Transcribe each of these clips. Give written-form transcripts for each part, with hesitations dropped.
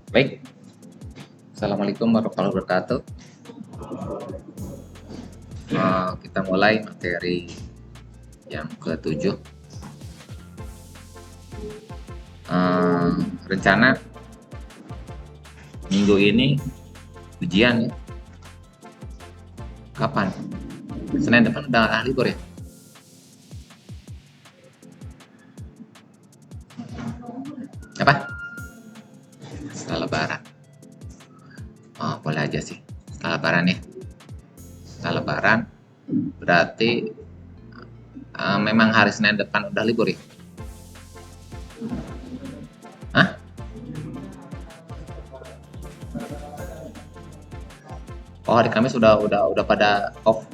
Baik, Assalamualaikum warahmatullahi wabarakatuh. Kita mulai materi yang ke-7. Eh, Rencana minggu ini ujian ya. Kapan? Senin depan udah libur ya? Apa? Setelah Lebaran. Oh, boleh aja sih. Setelah Lebaran ya. Setelah Lebaran berarti memang hari Senin depan udah libur ya? Hah? Oh, hari Kamis udah pada off.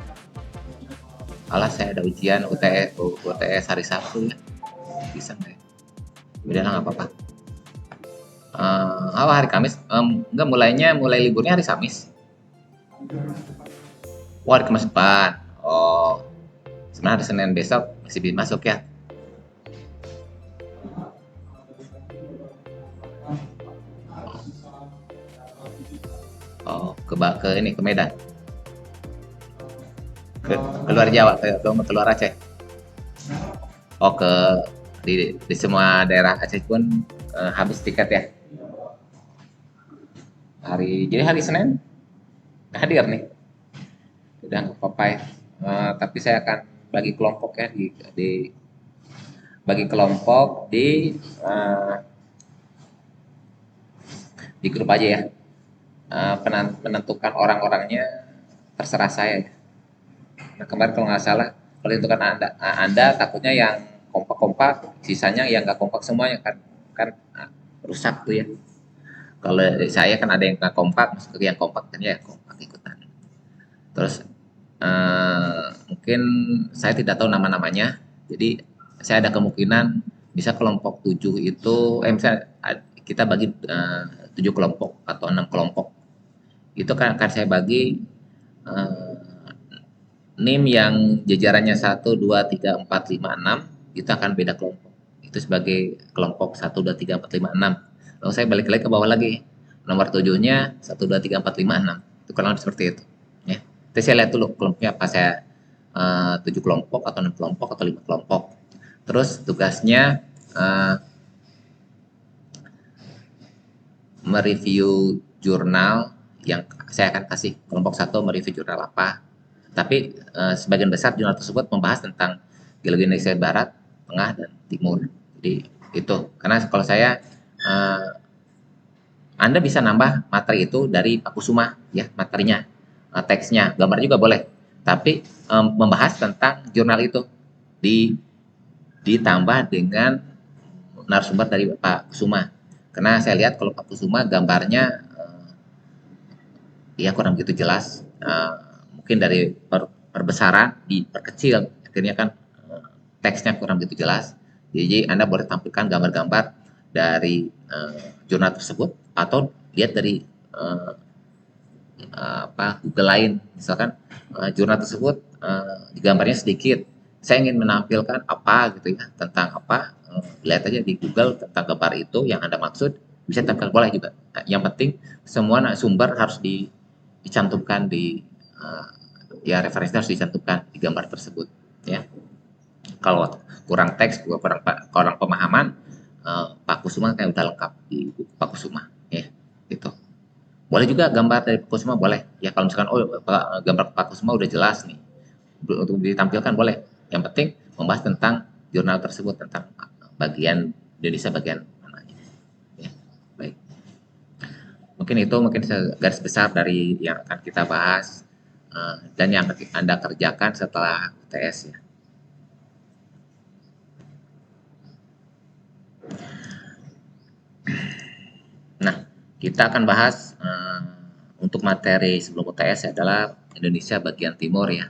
Alah, saya ada ujian UTS hari Sabtu ya. Bisa nggak ya? Udah lah, nggak apa-apa. Apa hari Kamis? Enggak, mulai liburnya hari Kamis. Oh, hari Kamis depan. Oh, sebenarnya hari Senin besok masih bisa masuk ya. Oh, ke ini ke Medan. Ke luar Jawa, ke luar Aceh. Oh, di semua daerah Aceh pun habis tiket ya. Jadi hari Senin hadir nih. Udah nggak apa-apa ya. Tapi saya akan bagi kelompok ya di bagi kelompok eh, di grup aja ya. Menentukan orang-orangnya terserah saya ya. Nah, kemarin kalau nggak salah, kalau itu kan anda takutnya yang kompak-kompak, sisanya yang nggak kompak semuanya kan kan rusak tuh ya. Kalau saya kan ada yang nggak kompak, maksudnya yang kompak kan ya kompak ikutan. Terus mungkin saya tidak tahu nama-namanya, jadi saya ada kemungkinan bisa kelompok 7 itu, misalnya kita bagi 7 kelompok atau 6 kelompok. Itu kan akan saya bagi eh, NIM yang jajarannya 1, 2, 3, 4, 5, 6 itu akan beda kelompok. Itu sebagai kelompok 1, 2, 3, 4, 5, 6. Lalu saya balik lagi ke bawah lagi. Nomor 7-nya 1, 2, 3, 4, 5, 6. Itu kurang lebih seperti itu. Ya. Terus saya lihat dulu kelompoknya apa, saya 7 kelompok atau 6 kelompok atau 5 kelompok. Terus tugasnya mereview jurnal yang saya akan kasih. Kelompok satu mereview jurnal apa, tapi sebagian besar jurnal tersebut membahas tentang geologi Indonesia Barat, Tengah, dan Timur. Jadi itu, karena kalau saya Anda bisa nambah materi itu dari Pakusuma ya, materinya, teksnya, gambar juga boleh, tapi membahas tentang jurnal itu di ditambah dengan narasumber dari Pak Kusuma. Karena saya lihat kalau Pak Kusuma gambarnya ya kurang begitu jelas. Mungkin dari perbesaran diperkecil, akhirnya kan teksnya kurang begitu jelas. Jadi Anda boleh tampilkan gambar-gambar dari jurnal tersebut atau lihat dari Google lain. Misalkan jurnal tersebut gambarnya sedikit. Saya ingin menampilkan apa gitu ya, tentang apa, lihat aja di Google tentang gambar itu yang Anda maksud, bisa tampil boleh juga. Nah, yang penting semua sumber harus dicantumkan uh, ya, referensi harus dicantumkan di gambar tersebut ya. Kalau kurang teks, kurang pemahaman, Pak Kusuma kayak udah lengkap di buku Pak Kusuma ya, gitu. Boleh juga gambar dari Pak Kusuma, boleh ya. Kalau misalkan gambar Pak Kusuma udah jelas nih untuk ditampilkan, boleh. Yang penting membahas tentang jurnal tersebut, tentang bagian Indonesia bagian mananya ya. Baik, mungkin itu mungkin garis besar dari yang akan kita bahas dan yang akan Anda kerjakan setelah UTS ya. Nah, kita akan bahas untuk materi sebelum UTS adalah Indonesia bagian timur ya,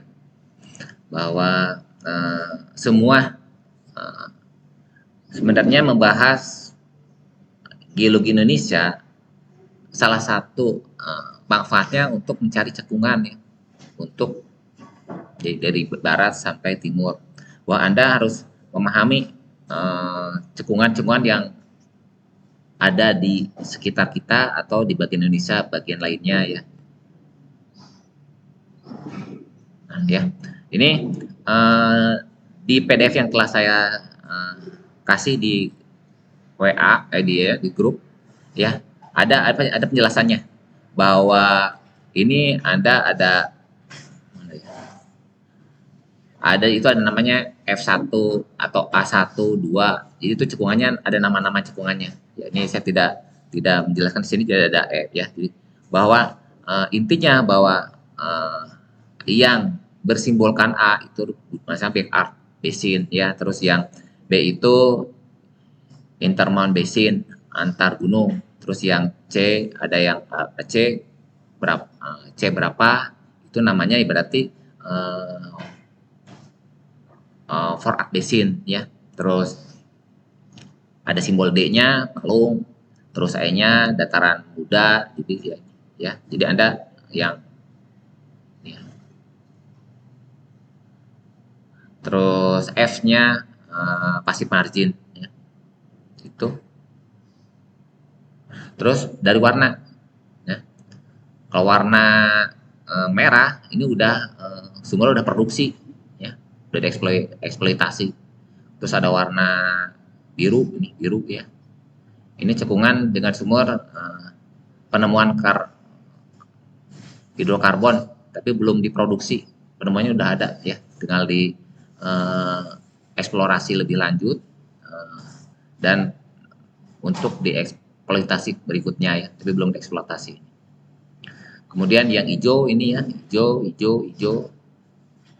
bahwa semua uh, sebenarnya membahas geologi Indonesia. Salah satu manfaatnya untuk mencari cekungan ya, untuk dari barat sampai timur. Bahwa Anda harus memahami cekungan-cekungan yang ada di sekitar kita atau di bagian Indonesia bagian lainnya ya. Nah, ya. Ini di PDF yang telah saya kasih di WA di grup ya. Ada penjelasannya bahwa ini Anda ada itu ada namanya F1 atau A1, 2. Jadi itu cekungannya ada nama-nama cekungannya. Ya, ini saya tidak menjelaskan di sini, tidak ada ya. Jadi bahwa intinya bahwa yang bersimbolkan A itu misalnya backyard basin ya, terus yang B itu intermount basin antar gunung, terus yang C ada yang C berapa itu namanya berarti fork basin ya. Terus ada simbol D-nya palung, terus E-nya dataran muda, jadi ya. Jadi Anda yang ya. Terus F-nya passive margin ya. Itu. Terus dari warna ya. Kalau warna merah ini udah sumber udah produksi ya, udah dieksploitasi. Terus ada warna biru, ini biru ya. Ini cekungan dengan sumber penemuan hidrokarbon tapi belum diproduksi. Penemuannya udah ada ya, tinggal di eksplorasi lebih lanjut dan untuk dieksploitasi berikutnya ya, tapi belum dieksploitasi. Kemudian yang hijau ini ya, hijau itu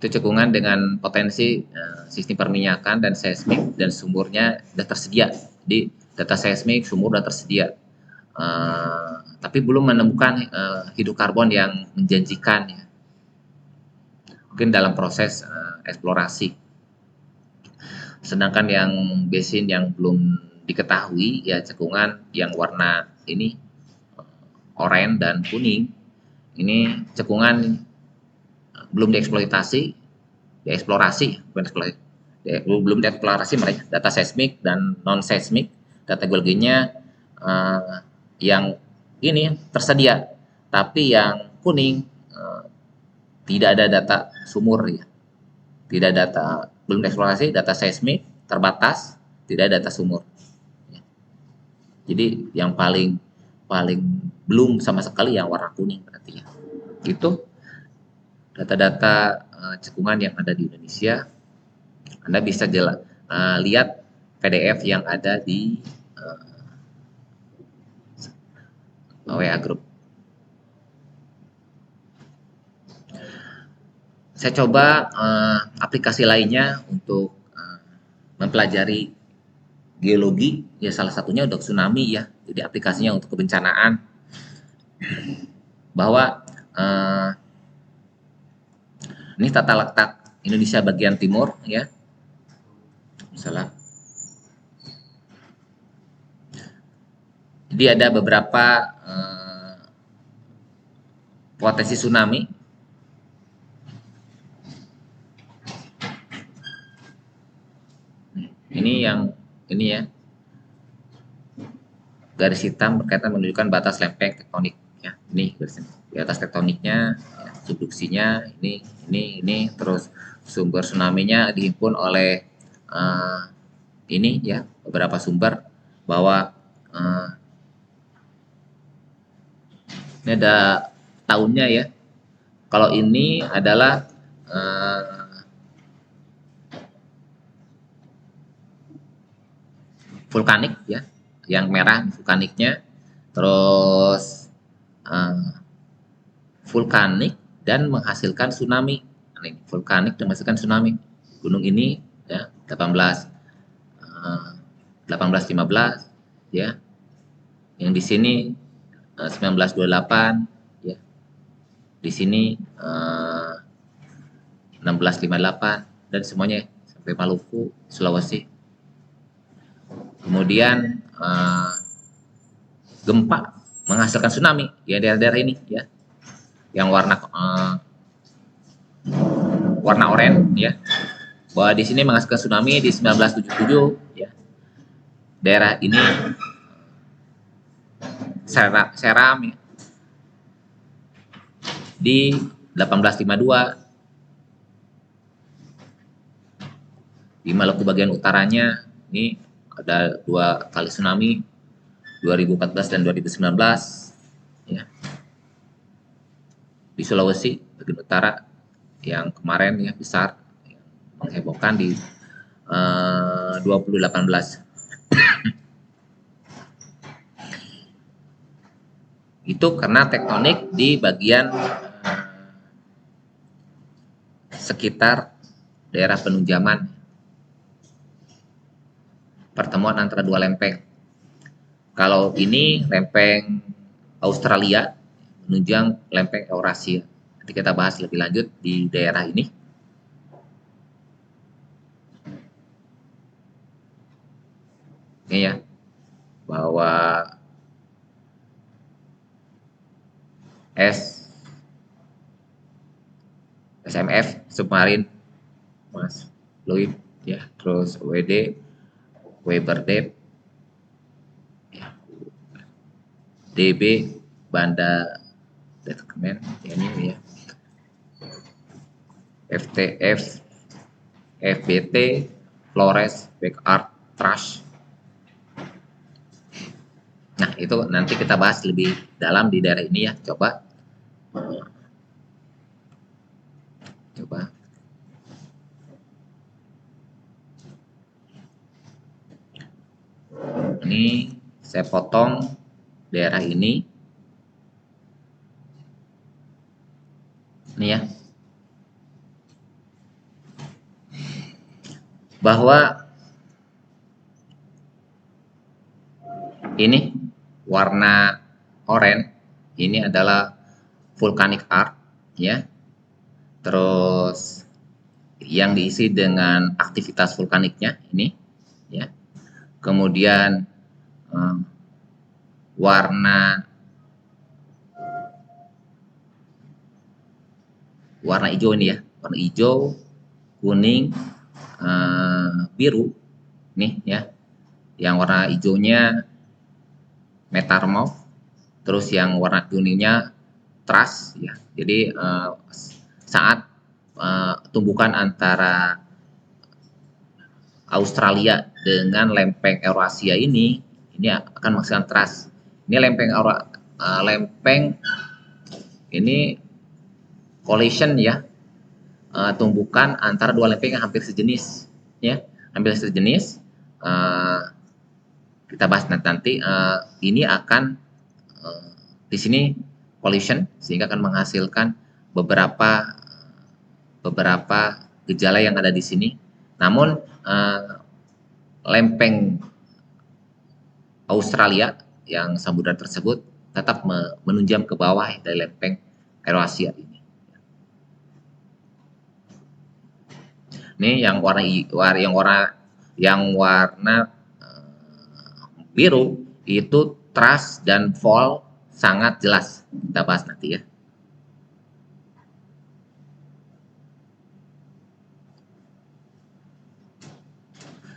cekungan dengan potensi sistem perminyakan dan seismik dan sumurnya sudah tersedia. Jadi data seismik sumur sudah tersedia, tapi belum menemukan hidrokarbon yang menjanjikan ya. Mungkin dalam proses eksplorasi. Sedangkan yang basin yang belum diketahui ya cekungan yang warna ini oranye dan kuning, ini cekungan belum belum dieksplorasi mereka data seismik dan non seismik, data geologinya yang ini tersedia, tapi yang kuning tidak ada data sumur ya, tidak data, belum dieksplorasi, data seismik terbatas, tidak ada data sumur ya. Jadi yang paling belum sama sekali yang warna kuning berarti ya. Itu data-data cekungan yang ada di Indonesia. Anda bisa lihat PDF yang ada di WA Group. Saya coba aplikasi lainnya untuk mempelajari geologi, ya salah satunya untuk tsunami ya. Jadi aplikasinya untuk kebencanaan, bahwa ini tata letak Indonesia bagian timur ya. Misalnya. Jadi ada beberapa potensi tsunami. Ini ya. Garis hitam berkaitan menunjukkan batas lempeng tektonik ya. Ini garis di atas tektoniknya, ya, subduksinya ini terus sumber tsunami-nya dihimpun oleh ini ya, beberapa sumber, bahwa ini ada tahunnya ya. Kalau ini adalah vulkanik ya, yang merah vulkaniknya, terus vulkanik dan menghasilkan tsunami. Ini vulkanik dan menghasilkan tsunami. Gunung ini ya 1815 ya. Yang di sini 1928 ya. Di sini 1658 dan semuanya sampai Maluku, Sulawesi. Kemudian gempa menghasilkan tsunami ya, daerah-daerah ini ya, yang warna oranye ya, bahwa di sini menghasilkan tsunami di 1977 ya. Daerah ini Seram ya, di 1852 di Maluku bagian utaranya. Ini ada 2 kali tsunami, 2014 dan 2019 ya. Di Sulawesi bagian utara yang kemarin ya besar, yang menghebohkan di 2018. Itu karena tektonik di bagian sekitar daerah penunjaman, pertemuan antara 2 lempeng. Kalau ini lempeng Australia menunjang lempeng Eurasia. Nanti kita bahas lebih lanjut di daerah ini. Ini ya, bahwa SMF submarin Mas Louis ya, terus WD Weber Depth ya, DB Banda Development ya, ini ya, FTF FBT Flores Backyard Trash. Nah, itu nanti kita bahas lebih dalam di daerah ini ya. Coba ini saya potong daerah ini ya, bahwa ini warna oranye ini adalah volcanic arc ya, terus yang diisi dengan aktivitas vulkaniknya ini ya. Kemudian warna hijau ini ya, warna hijau, kuning, biru nih ya. Yang warna hijaunya metamorph, terus yang warna kuningnya trust ya. Jadi saat tumbukan antara Australia dengan lempeng Eurasia ini akan menghasilkan trust. Ini lempeng ini collision ya, tumbukan antara 2 lempeng yang hampir sejenis ya, hampir sejenis. Kita bahas nanti. Ini akan di sini collision sehingga akan menghasilkan beberapa gejala yang ada di sini. Namun lempeng Australia yang samudra tersebut tetap menunjam ke bawah dari lempeng Eurasia ini. Ini yang warna biru itu thrust dan fall sangat jelas. Kita bahas nanti ya.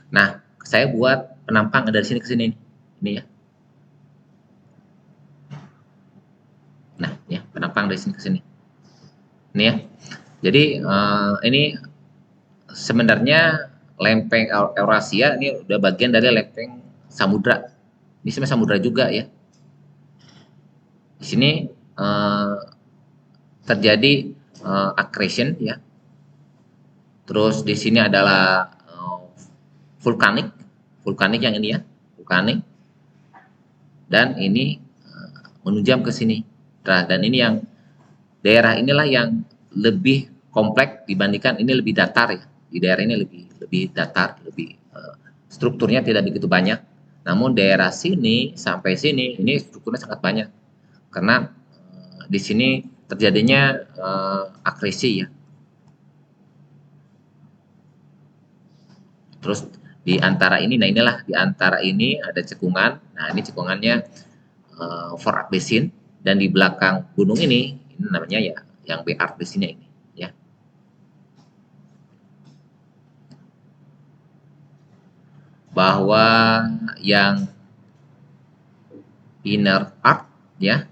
Nah, saya buat penampang dari sini ke sini. Ini ya. Nah, ya, penampang dari sini ke sini. Ini ya. Jadi ini sebenarnya lempeng Eurasia ini udah bagian dari lempeng samudra. Ini sebenarnya samudra juga ya. Di sini terjadi accretion ya. Terus di sini adalah vulkanik yang ini ya, vulkanik. Dan ini menunjam ke sini. Dan ini yang daerah inilah yang lebih kompleks dibandingkan ini lebih datar ya. Di daerah ini lebih datar, lebih strukturnya tidak begitu banyak. Namun daerah sini sampai sini ini strukturnya sangat banyak. Karena di sini terjadinya akresi ya. Terus di antara ini, nah inilah di antara ini ada cekungan. Nah ini cekungannya Forak Basin, dan di belakang gunung ini namanya ya yang Backyard Basinnya ini ya. Bahwa yang inner earth ya,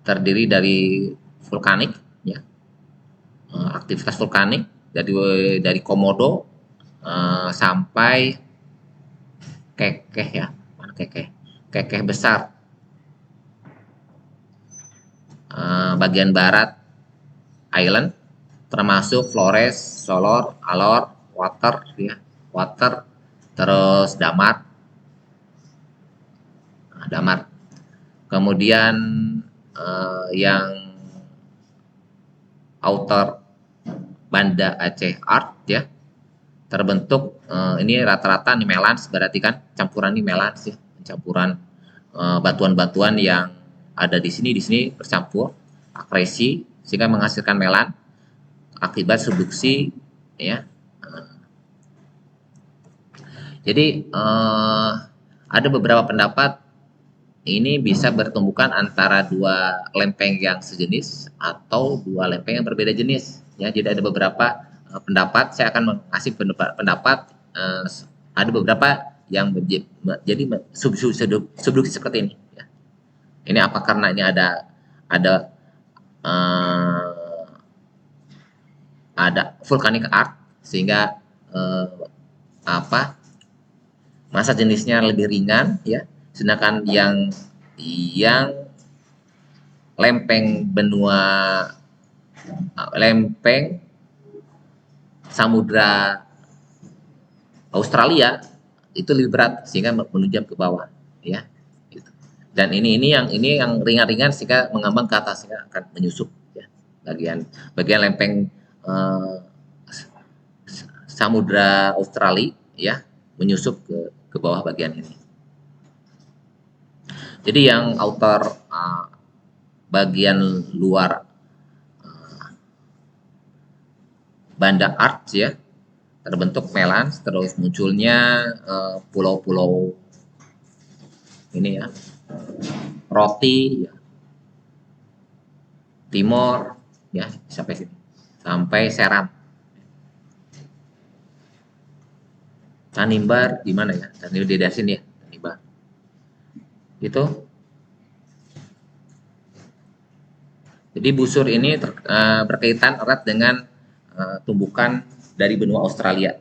terdiri dari vulkanik ya, aktivitas vulkanik dari Komodo sampai Kekeh ya, mana Kekeh? Kekeh besar, bagian barat island, termasuk Flores, Solor, Alor, Water ya, Water, terus Damar, Damar. Kemudian yang outer Banda Aceh Art ya, terbentuk ini rata-rata Nimelans, berarti kan campuran Nimelans ya, campuran batuan-batuan yang ada di sini bercampur akresi sehingga menghasilkan melan akibat subduksi ya. Jadi ada beberapa pendapat ini bisa bertumbukan antara dua lempeng yang sejenis atau dua lempeng yang berbeda jenis ya. Jadi ada beberapa pendapat, saya akan mengasih pendapat ada beberapa yang jadi subduksi seperti ini ya. Ini apa karena ini ada uh, ada vulkanik art sehingga apa massa jenisnya lebih ringan ya, sedangkan yang lempeng benua lempeng samudra Australia itu lebih berat sehingga menunjam ke bawah ya gitu. Dan ini yang ringan-ringan sehingga mengambang ke atas sehingga akan menyusup ya, bagian lempeng eh, samudra Australia ya menyusup ke bawah bagian ini. Jadi yang outer bagian luar Banda Arch ya terbentuk melans, terus munculnya pulau-pulau ini ya, Roti ya, Timor ya sampai sini, sampai Seram. Tanimbar di mana ya? Tanimbar di daerah sini ya, Tanimbar. Itu. Jadi busur ini berkaitan erat dengan tumbukan dari benua Australia.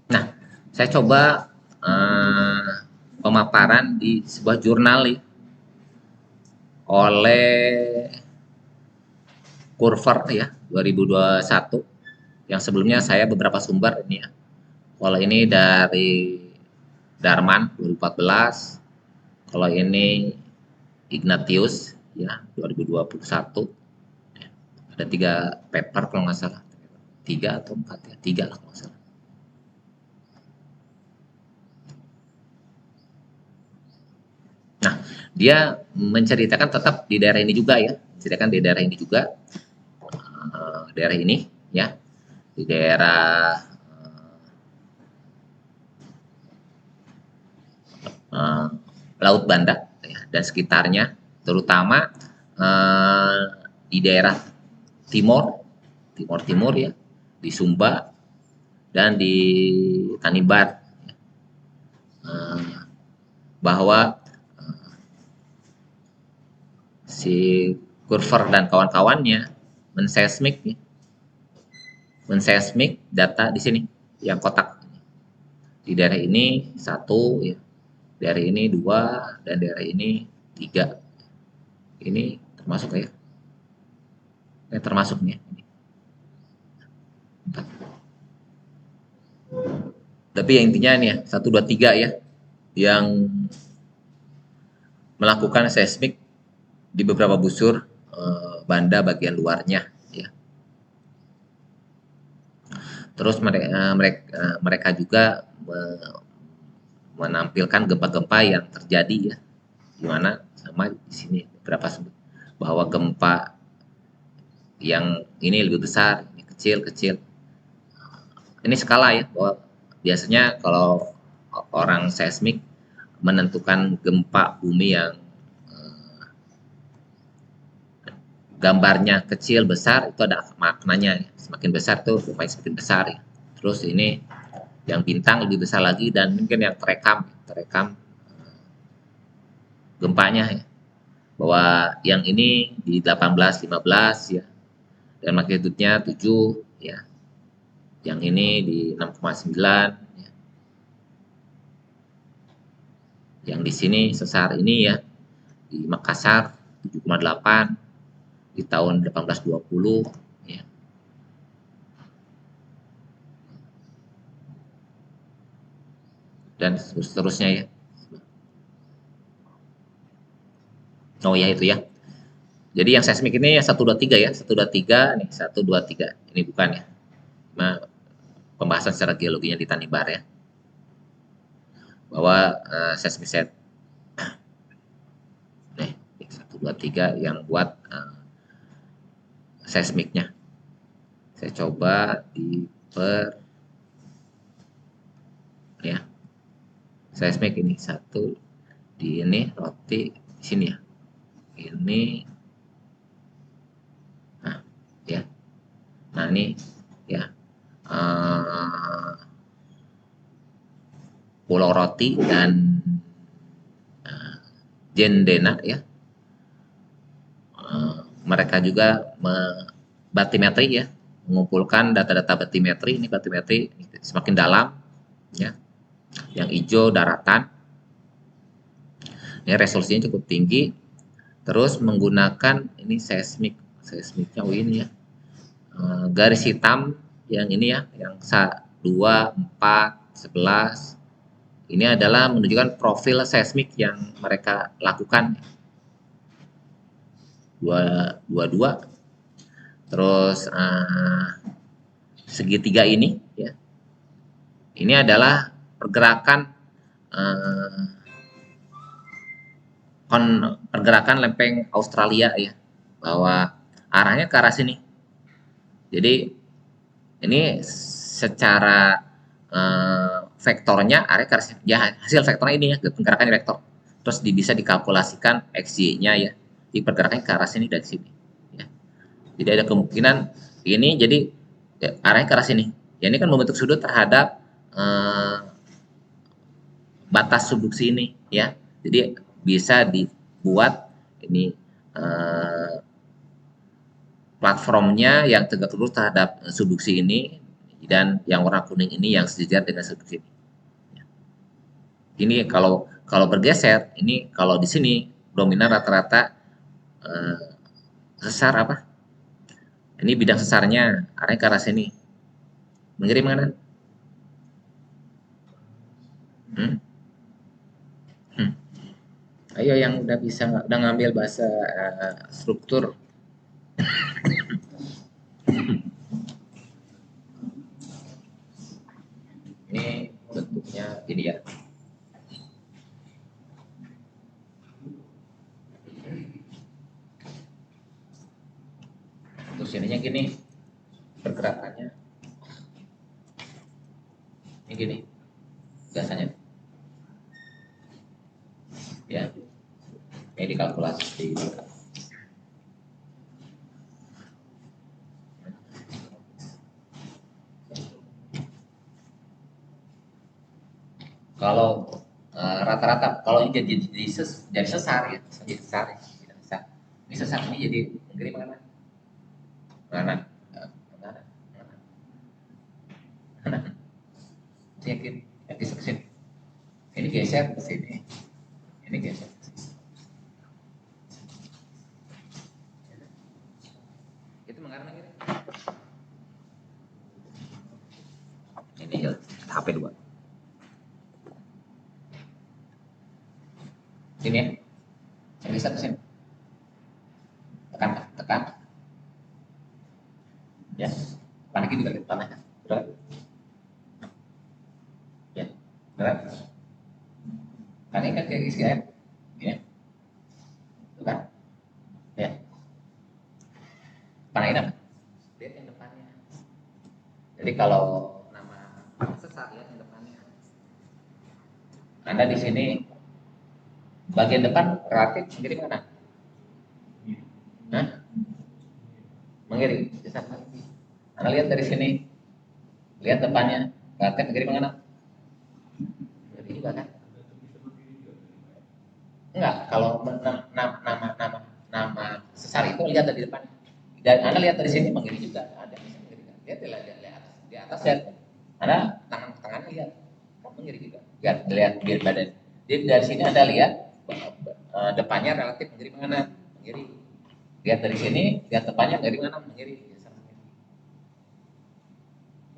Nah, saya coba pemaparan di sebuah jurnal nih, oleh Curver ya 2021. Yang sebelumnya saya beberapa sumber ini ya. Kalau ini dari Darman 2014, kalau ini Ignatius ya 2021. Ada 3 paper kalau nggak salah, 3 atau 4 ya, 3 lah kalau nggak salah. Nah, dia menceritakan tetap di daerah ini juga ya, menceritakan di daerah ini juga, daerah ini ya, di daerah Laut Banda ya, dan sekitarnya, terutama di daerah timur ya, di Sumba dan di Tanimbar, bahwa si Curver dan kawan-kawannya menseismik data di sini yang kotak, di daerah ini 1 ya, daerah ini 2, dan daerah ini 3. Ini termasuk ya, termasuk nih ini. Tapi yang intinya nih ya 1, 2, 3 ya yang melakukan seismik di beberapa busur banda bagian luarnya ya. Terus mereka juga menampilkan gempa-gempa yang terjadi ya, di mana sama di sini beberapa bahwa gempa yang ini lebih besar, ini kecil. Ini skala ya, bahwa biasanya kalau orang seismik menentukan gempa bumi yang gambarnya kecil besar itu ada maknanya. Semakin besar tuh gempa semakin besar ya. Terus ini yang bintang lebih besar lagi, dan mungkin yang terekam gempanya ya. Bahwa yang ini di 18 15 ya, dan magnitudenya 7 ya. Yang ini di 6,9 ya. Yang di sini sesar ini ya di Makassar 7,8 di tahun 1820 ya. Dan seterusnya ya. Oh ya itu ya. Jadi yang seismik ini ya 123 ya, 123 nih, 123. Ini bukan ya. Nah, pembahasan secara geologinya di Tanimbar ya. Bahwa seismiset nih 123 yang buat seismiknya. Saya coba di ya. Seismik ini satu di ini roti di sini ya. Ini nah ya. Nah ini ya Pulau Roti dan Jendena ya. Mereka juga batimetri ya, mengumpulkan data-data batimetri. Ini batimetri semakin dalam ya. Yang hijau daratan. Ini resolusinya cukup tinggi. Terus menggunakan ini seismiknya ini ya. Garis hitam yang ini ya, yang 2, 4, 11. Ini adalah menunjukkan profil seismik yang mereka lakukan. 22. Terus segitiga ini ya. Ini adalah pergerakan pergerakan lempeng Australia ya, bahwa arahnya ke arah sini. Jadi ini secara vektornya arah ke arah sini. Ya, hasil vektornya ini ya, pergerakan vektor. Terus bisa dikalkulasikan XY-nya ya. Di pergerakannya ke arah sini dan sini. Ya. Jadi ada kemungkinan ini jadi ya, arahnya ke arah sini. Ya, ini kan membentuk sudut terhadap batas subduksi ini ya. Jadi bisa dibuat ini platformnya yang tegak lurus terhadap subduksi ini, dan yang warna kuning ini yang sejajar dengan subduksi ini. Ini kalau bergeser, ini kalau di sini dominan rata-rata sesar apa? Ini bidang sesarnya arahnya ke arah sini. Mengirim mana? Ayo yang udah bisa udah ngambil bahasa struktur. Ini bentuknya gini ya. Terus ininya gini, pergerakannya ini gini, biasanya ya. Ini dikalkulasi di kalau rata-rata kalau ini jadi sesar ya, jadi sesar ya, ini sesar ini jadi mengirim mana? Mana? Mana? Mana? Yakin? Yakin ke sini. Ini geser ke sini. Ini geser ke sini. Itu mengarah gitu. Ini ya, HP 2. Sini ya. Yang geser ke sini. Tekan, tekan. Ya. Panik juga lihat tanahnya. Berat. Ya. Berat. Karena ini kan kayak isi air. Ya. Tuh kan? Ya. Panahin apa? Lihat yang depannya. Jadi kalau nama sesar lihat di depannya. Anda di sini bagian depan relatif kiri mana? Hah? Mengiri. Sesar. Anda lihat dari sini, lihat depannya relatif kiri mana? Mengiri juga kan? Enggak, kalau nama sesar itu lihat dari depan. Dan Anda lihat dari sini mengiri juga ada. Lihat di atas lihat. Anda tangan lihat, mengiri juga. Lihat badan. Jadi dari sini Anda lihat depannya relatif mengiri mana? Mengiri. Lihat dari sini, lihat depannya dari mana? Mengiri.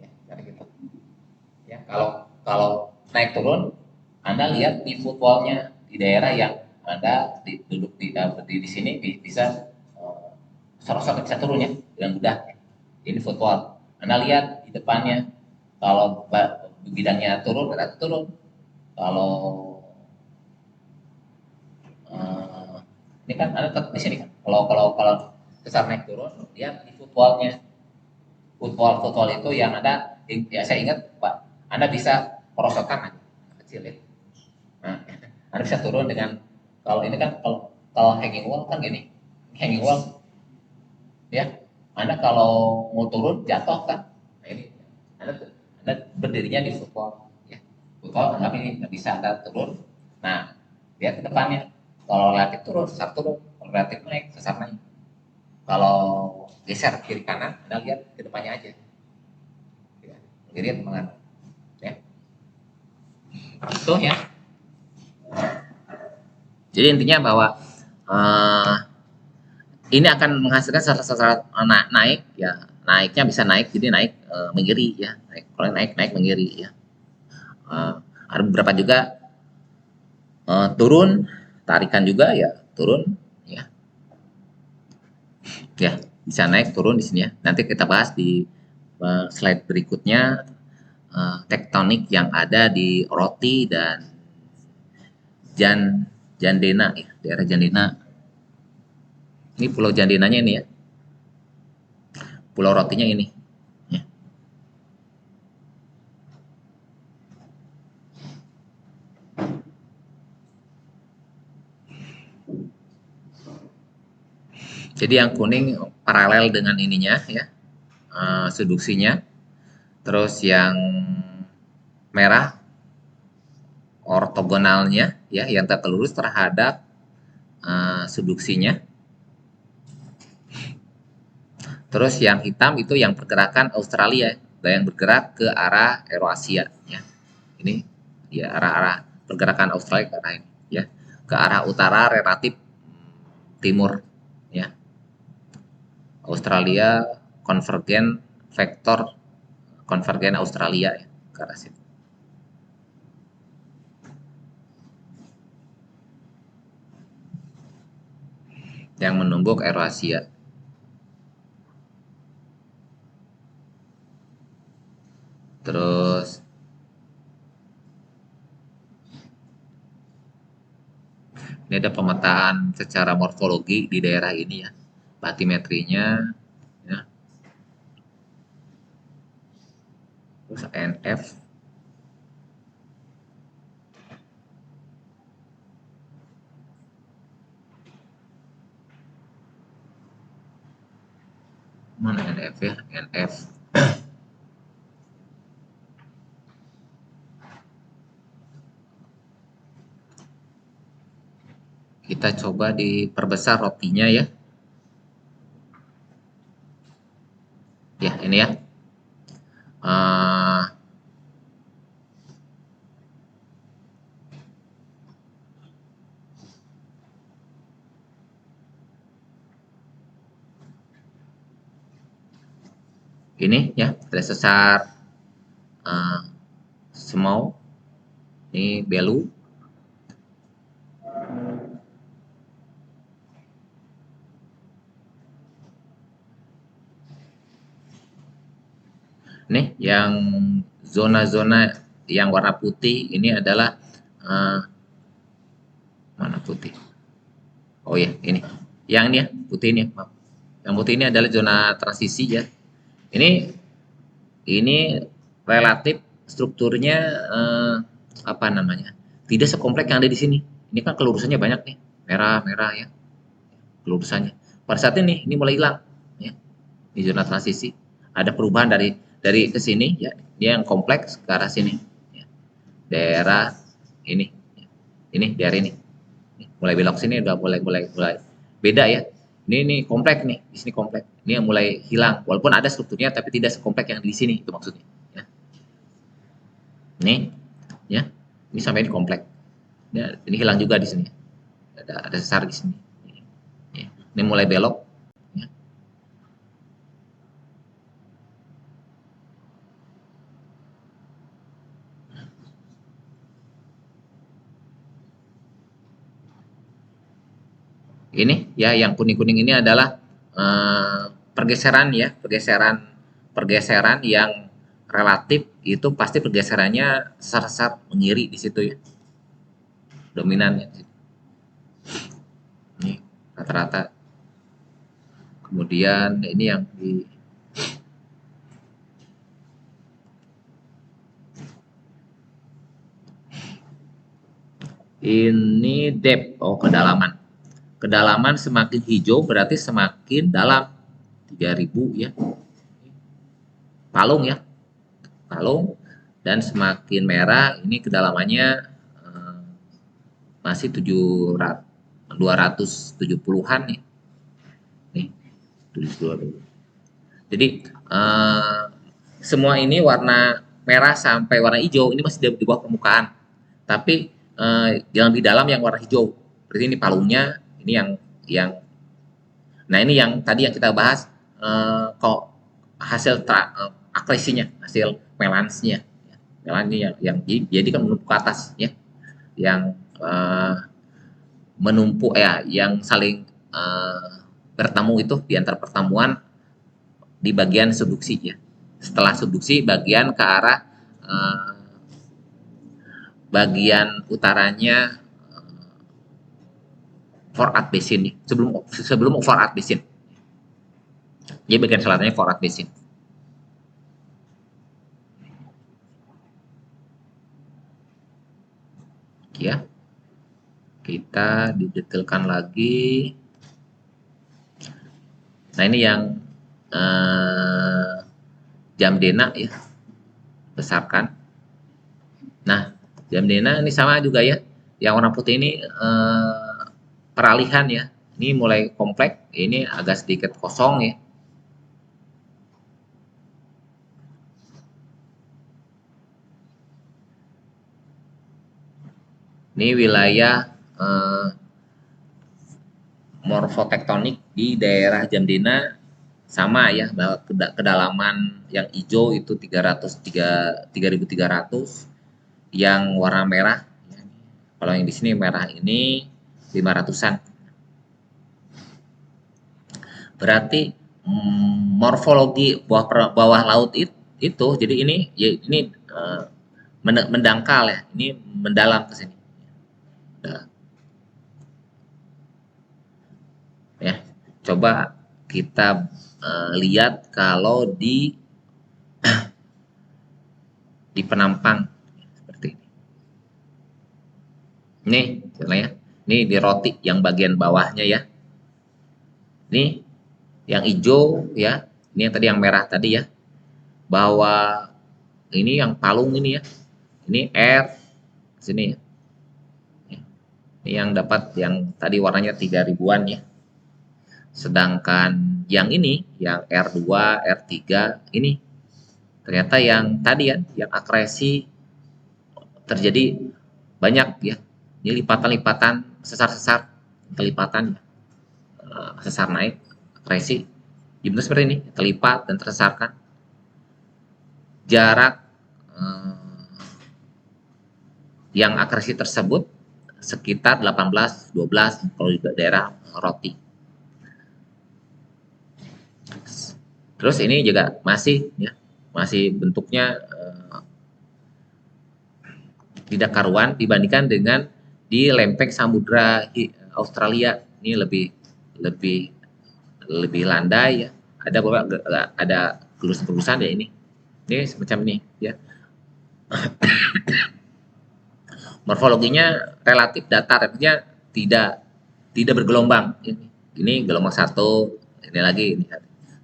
Ya, dari gitu. Ya, kalau naik turun, Anda lihat di footwallnya di daerah yang Anda duduk di sini bisa serosot bisa turun ya dengan mudah. Ini footwall. Anda lihat di depannya, kalau bidangnya turun, berarti turun. Kalau ini kan Anda tetap di sini kan. Kalau besar naik turun, dia di footwallnya. Footwall itu yang ada, ya saya ingat Pak, Anda bisa perosotan kecil ya. Nah, Anda bisa turun dengan, kalau ini kan kalau hanging wall kan gini, hanging wall ya. Anda kalau mau turun jatuh kan. Nah ini Anda berdirinya di footwall ya. Footwall anggap ini nggak bisa Anda turun. Nah, lihat ke depannya. Kalau relatif turun, sesar turun. Kalau relatif naik, sesar naik. Kalau geser kiri kanan, Anda lihat ke depannya aja. Ya, kiri atau kanan. Ya. Itu ya. Jadi intinya bahwa uh, ini akan menghasilkan sasaran naik ya, naiknya bisa naik, jadi naik menggiri ya, naik kalau naik menggiri ya. Ada beberapa juga turun, tarikan juga ya turun ya, ya bisa naik turun di sini ya. Nanti kita bahas di slide berikutnya tektonik yang ada di Roti dan Jandena ya, daerah Jandena. Ini Pulau Jandenanya ini ya, Pulau Rotinya ini. Ya. Jadi yang kuning paralel dengan ininya ya, subduksinya. Terus yang merah ortogonalnya ya, yang tegak lurus terhadap subduksinya. Terus yang hitam itu yang pergerakan Australia, yang bergerak ke arah Eurasia ya. Ini ya arah-arah pergerakan Australia ke arah ini ya, ke arah utara relatif timur ya. Australia konvergen vektor konvergen Australia ya, ke arah situ. Yang menumbuk Eurasia. Terus ini ada pemetaan secara morfologi di daerah ini ya, batimetrinya ya. Terus NF mana NF ya, NF kita coba diperbesar rotinya ya. Ya ini ya. Ini ya, ada sesar semau, ini belu. Nih yang zona-zona yang warna putih ini adalah mana putih? Oh ya, ini. Yang ini ya, putih ini. Maaf. Yang putih ini adalah zona transisi ya. Ini ini relatif strukturnya apa namanya? Tidak sekompleks yang ada di sini. Ini kan kelurusannya banyak nih, merah-merah ya kelurusannya. Pada saat ini mulai hilang ya. Di zona transisi ada perubahan dari ke sini ya, dia yang kompleks ke arah sini. Ya. Daerah ini, ini daerah ini. Mulai belok sini udah mulai beda ya. Ini kompleks nih, di sini kompleks. Ini yang mulai hilang, walaupun ada strukturnya tapi tidak sekompleks yang di sini itu maksudnya. Ya. Ini, ya, ini sampai ini kompleks. Ya, ini hilang juga di sini. Ada sesar di sini. Ya. Ini mulai belok. Ya. Ini ya yang kuning-kuning ini adalah pergeseran ya, pergeseran yang relatif itu pasti pergeserannya sesar-sesar mengiri di situ ya, dominannya. Ini rata-rata. Kemudian ini yang di ini depth, oh kedalaman. Kedalaman semakin hijau berarti semakin dalam 3000 ya. Palung ya, palung, dan semakin merah ini kedalamannya masih 270-an nih. Nih, 270. Jadi semua ini warna merah sampai warna hijau ini masih di bawah permukaan. Tapi yang di dalam yang warna hijau. Berarti ini palungnya, ini yang nah ini yang tadi yang kita bahas kok hasil akresinya, hasil melansnya. Melansnya yang jadi kan menumpuk ke atas ya. Yang menumpuk ya, yang saling bertemu itu di antara pertemuan di bagian subduksi ya. Setelah subduksi bagian ke arah bagian utaranya Forat Basin nih. Sebelum Forat Basin. Jadi bagian selatannya Forat Basin. Ya. Kita didetailkan lagi. Nah, ini yang jam dena ya. Besarkan. Nah, jam dena ini sama juga ya. Yang warna putih ini peralihan ya. Ini mulai kompleks, ini agak sedikit kosong ya. Ini wilayah morfotektonik di daerah Jamdena sama ya, kedalaman yang hijau itu 3.300, yang warna merah kalau yang di sini merah ini 500-an. Berarti morfologi bawah laut itu jadi ini ya ini mendangkal ya, ini mendalam ke sini. Ya, coba kita lihat kalau di penampang seperti ini. Nih, ya. Ini di roti yang bagian bawahnya ya. Ini yang hijau ya. Ini yang tadi yang merah tadi ya. Bawah ini yang palung ini ya. Ini R sini ya. Ini yang dapat yang tadi warnanya 3000-an ya. Sedangkan yang ini, yang R2, R3 ini ternyata yang tadi ya, yang akresi terjadi banyak ya. Ini lipatan-lipatan, sesar-sesar, kelipatan, sesar naik, akresi. Jadi seperti ini, terlipat dan tersesarkan. Jarak yang akresi tersebut sekitar 18-12 kalau di daerah roti. Terus ini juga masih ya, masih bentuknya tidak karuan dibandingkan dengan di lempeng samudra Australia. Ini lebih landai ya. Ada gelus-gelusan ya ini. Ini semacam ini ya. Morfologinya relatif datar, artinya tidak tidak bergelombang. Ini gelombang satu, ini lagi, ini.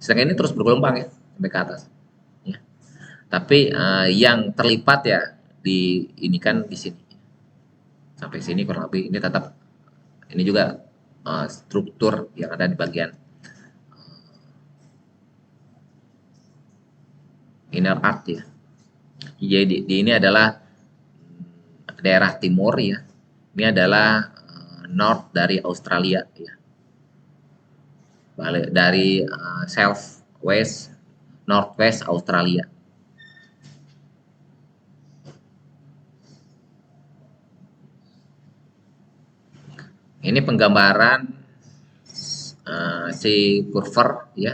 Sedangkan ini terus bergelombang ya sampai ke atas. Ya. Tapi yang terlipat ya di ini kan di sini sampai sini kurang lebih ini tetap ini juga struktur yang ada di bagian inner earth ya. Jadi di ini adalah daerah timur ya. Ini adalah north dari Australia ya. Balik dari south west northwest Australia. Ini penggambaran si Curver ya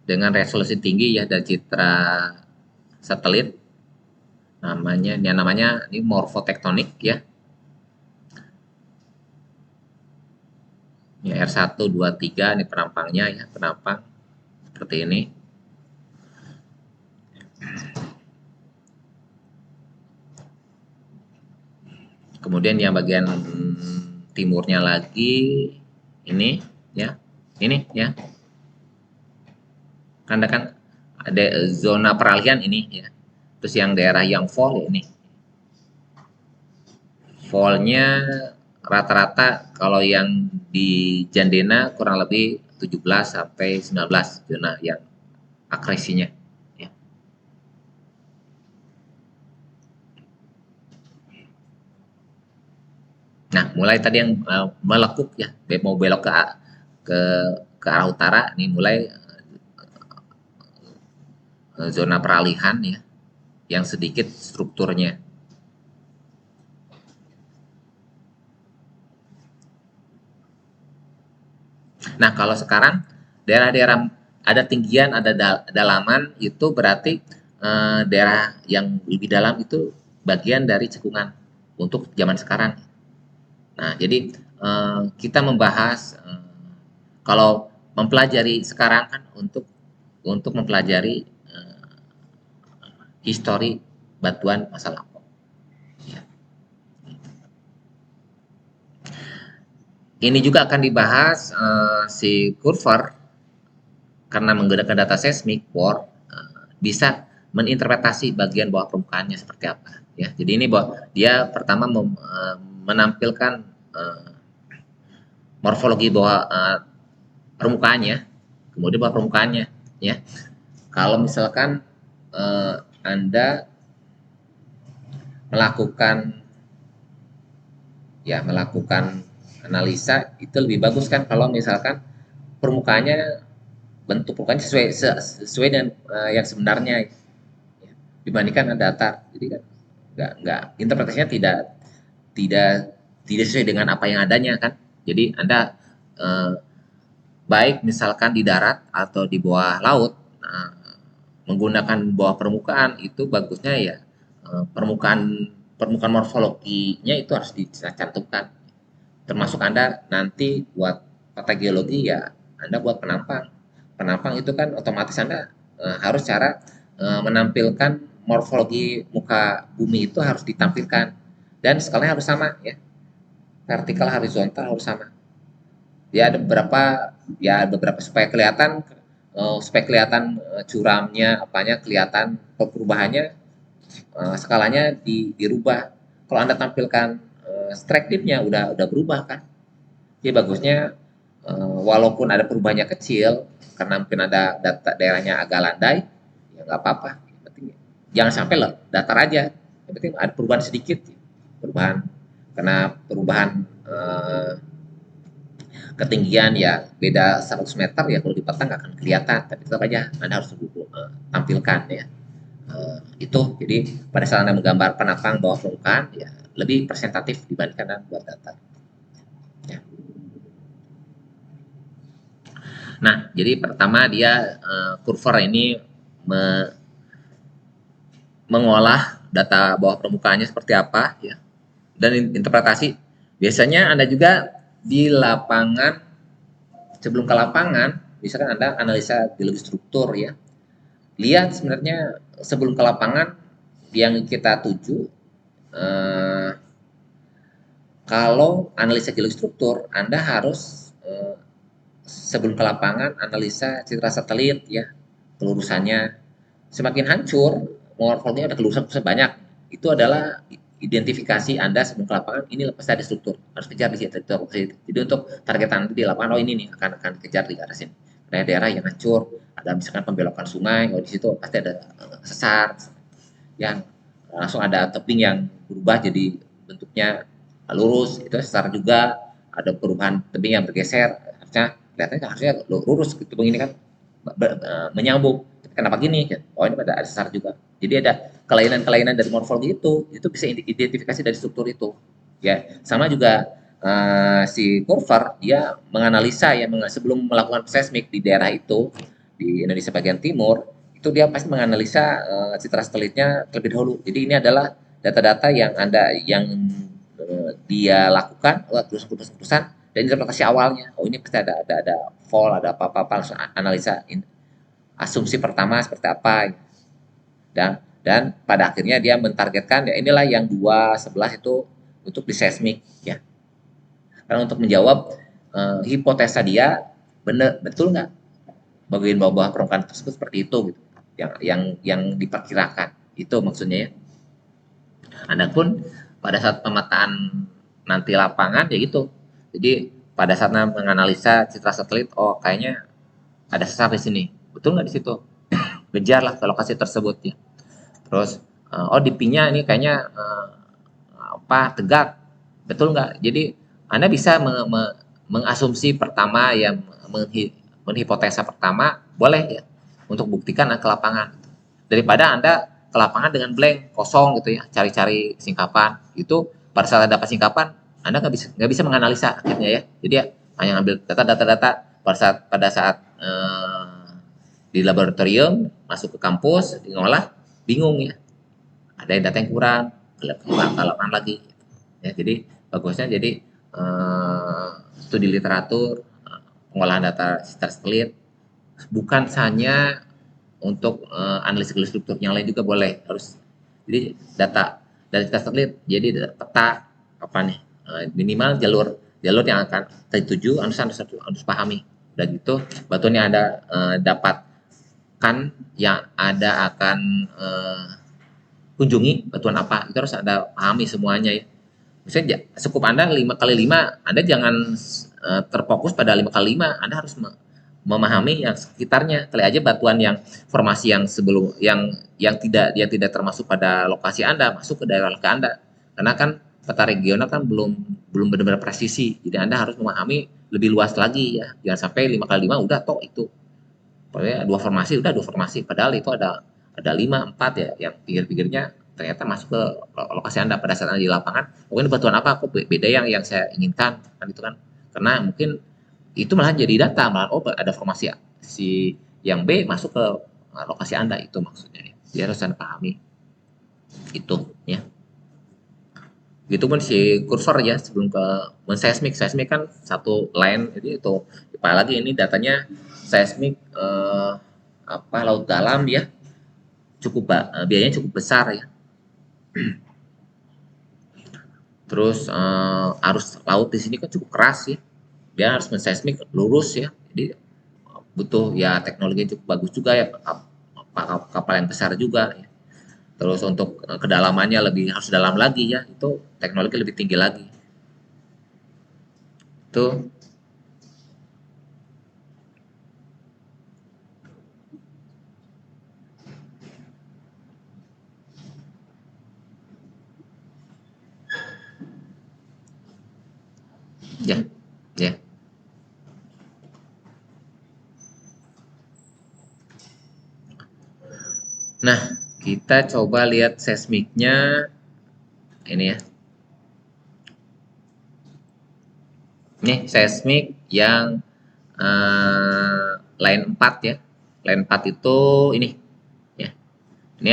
dengan resolusi tinggi ya dari citra satelit namanya ini morfotektonik ya. Ini R1 2 3 ini penampangnya ya, penampang seperti ini. Kemudian yang bagian timurnya lagi ini ya. Ini ya. Karena kan ada zona peralihan ini ya. Terus yang daerah yang fall ya ini. Fallnya rata-rata kalau yang di Jandena kurang lebih 17 sampai 19 zona yang akresinya. Ya. Nah, mulai tadi yang melekuk ya, mau belok ke ke arah utara, nih mulai zona peralihan ya, yang sedikit strukturnya. Nah, kalau sekarang daerah-daerah ada tinggian, ada dalaman, itu berarti daerah yang lebih dalam itu bagian dari cekungan untuk zaman sekarang. Nah, jadi kita membahas kalau mempelajari sekarang kan untuk mempelajari histori batuan masa lampau. Ya. Ini juga akan dibahas si Curver karena menggunakan data seismik WAR bisa meninterpretasi bagian bawah permukaannya seperti apa ya. Jadi ini dia pertama menampilkan morfologi bawah permukaannya, kemudian bawah permukaannya ya. Kalau misalkan Anda melakukan analisa itu lebih bagus kan kalau misalkan permukaannya bentuk permukaannya sesuai dengan yang sebenarnya ya. Dibandingkan datar, jadi kan nggak interpretasinya tidak tidak sesuai dengan apa yang adanya kan. Jadi Anda baik misalkan di darat atau di bawah laut menggunakan bawah permukaan itu bagusnya ya permukaan permukaan morfologinya itu harus dicantumkan, termasuk Anda nanti buat peta geologi ya Anda buat penampang. Penampang itu kan otomatis Anda harus cara menampilkan morfologi muka bumi itu harus ditampilkan dan skalanya harus sama ya, vertikal horizontal harus sama. Ada beberapa supaya kelihatan curamnya apanya kelihatan perubahannya skalanya dirubah. Kalau Anda tampilkan strike dip-nya udah berubah kan. Jadi bagusnya walaupun ada perubahannya kecil karena mungkin ada daerahnya agak landai ya nggak apa-apa. Jangan sampai lah datar aja. Yang penting ada perubahan sedikit, perubahan karena perubahan ketinggian ya beda 100 meter ya kalau di peta nggak akan kelihatan, tapi tetap aja Anda harus tampilkan ya. Itu jadi pada saat Anda menggambar penampang bawah permukaan ya lebih presentatif dibandingkan buat data. Ya. Nah, jadi pertama dia Curver ini mengolah data bawah permukaannya seperti apa ya dan interpretasi. Biasanya Anda juga di lapangan sebelum ke lapangan misalkan Anda analisa geologi struktur ya, lihat sebenarnya sebelum ke lapangan yang kita tuju, eh, kalau analisa geostruktur, Anda harus sebelum ke lapangan analisa citra satelit ya, kelurusannya. Semakin hancur, morfolognya ada kelurusan banyak. Itu adalah identifikasi Anda sebelum ke lapangan, ini pasti ada struktur, harus kejar di situ. Jadi untuk target Anda di lapangan, oh ini nih akan kejar di arah sini. Daerah-daerah yang hancur, ada misalkan pembelokan sungai, oh di situ pasti ada sesar, yang langsung ada tebing yang berubah jadi bentuknya lurus, itu sesar juga. Ada perubahan tebing yang bergeser, harusnya lurus, tebing ini kan menyambung, kenapa gini, oh ini pada sesar juga. Jadi ada kelainan-kelainan dari morfologi itu bisa identifikasi dari struktur itu ya. Sama juga si Kurver dia menganalisa ya, sebelum melakukan seismik di daerah itu di Indonesia bagian timur, itu dia pasti menganalisa citra satelitnya terlebih dahulu. Jadi ini adalah data-data yang dia lakukan, keputusan dan interpretasi awalnya. Oh ini pasti ada fall, ada apa-apa, langsung analisa asumsi pertama seperti apa. Dan pada akhirnya dia mentargetkan ya inilah yang 211 itu untuk di seismik ya. Karena untuk menjawab hipotesa dia betul nggak bagian bawah permukaan tersebut seperti itu gitu. Yang diperkirakan itu maksudnya ya. Adapun pada saat pemetaan nanti lapangan ya gitu. Jadi pada saat menganalisa citra satelit, oh kayaknya ada sesar di sini. Betul nggak di situ? Kejarlah ke lokasi tersebut ya. Terus oh di pinya ini kayaknya tegak. Betul nggak? Jadi Anda bisa mengasumsi pertama yang menghipotesa pertama boleh ya untuk buktikan ke lapangan. Daripada Anda ke lapangan dengan blank kosong gitu ya, cari-cari singkapan itu, pada saat dapat singkapan Anda nggak bisa menganalisa akhirnya ya. Jadi ya hanya ambil data pada saat di laboratorium, masuk ke kampus, diolah, bingung ya. Ada data yang kurang, ke lagi. Ya, jadi bagusnya jadi studi literatur, pengolahan data satelit, bukan hanya untuk analisis struktur, yang lain juga boleh. Harus jadi data dari satelit, jadi peta apa nih, minimal jalur yang akan dituju harus pahami. Dan gitu batuan yang ada dapatkan, yang ada akan kunjungi batuan apa, itu harus Anda pahami semuanya ya. Misalnya cukup Anda 5x5, Anda jangan terfokus pada 5x5, Anda harus memahami yang sekitarnya. Kali aja batuan yang formasi yang sebelum yang tidak termasuk pada lokasi Anda masuk ke daerah lokasi Anda. Karena kan peta regional kan belum benar-benar presisi. Jadi Anda harus memahami lebih luas lagi ya. Jangan sampai 5x5 udah toh itu. Pokoknya dua formasi, padahal itu ada 5, 4 ya, yang pinggir-pinggirnya ternyata masuk ke lokasi Anda pada saat Anda di lapangan. Oh ini batuan apa, kok beda yang saya inginkan, kan itu kan. Karena mungkin itu malah jadi data, malah oh ada formasi si yang B masuk ke lokasi Anda, itu maksudnya. Jadi harus Anda pahami itu ya. Gitu pun si kursor ya, sebelum ke seismik kan satu line, jadi itu apalagi ini datanya seismik laut dalam ya, biayanya cukup besar ya. Terus arus laut di sini kan cukup keras ya, dia harus menseismik lurus ya, jadi butuh ya teknologi cukup bagus juga ya, kapal yang besar juga ya. Terus untuk kedalamannya harus dalam lagi ya, itu teknologi lebih tinggi lagi itu. Ya ya. Nah, kita coba lihat seismiknya ini ya. Ini seismik yang line 4 ya. Line 4 itu ini ya. Ini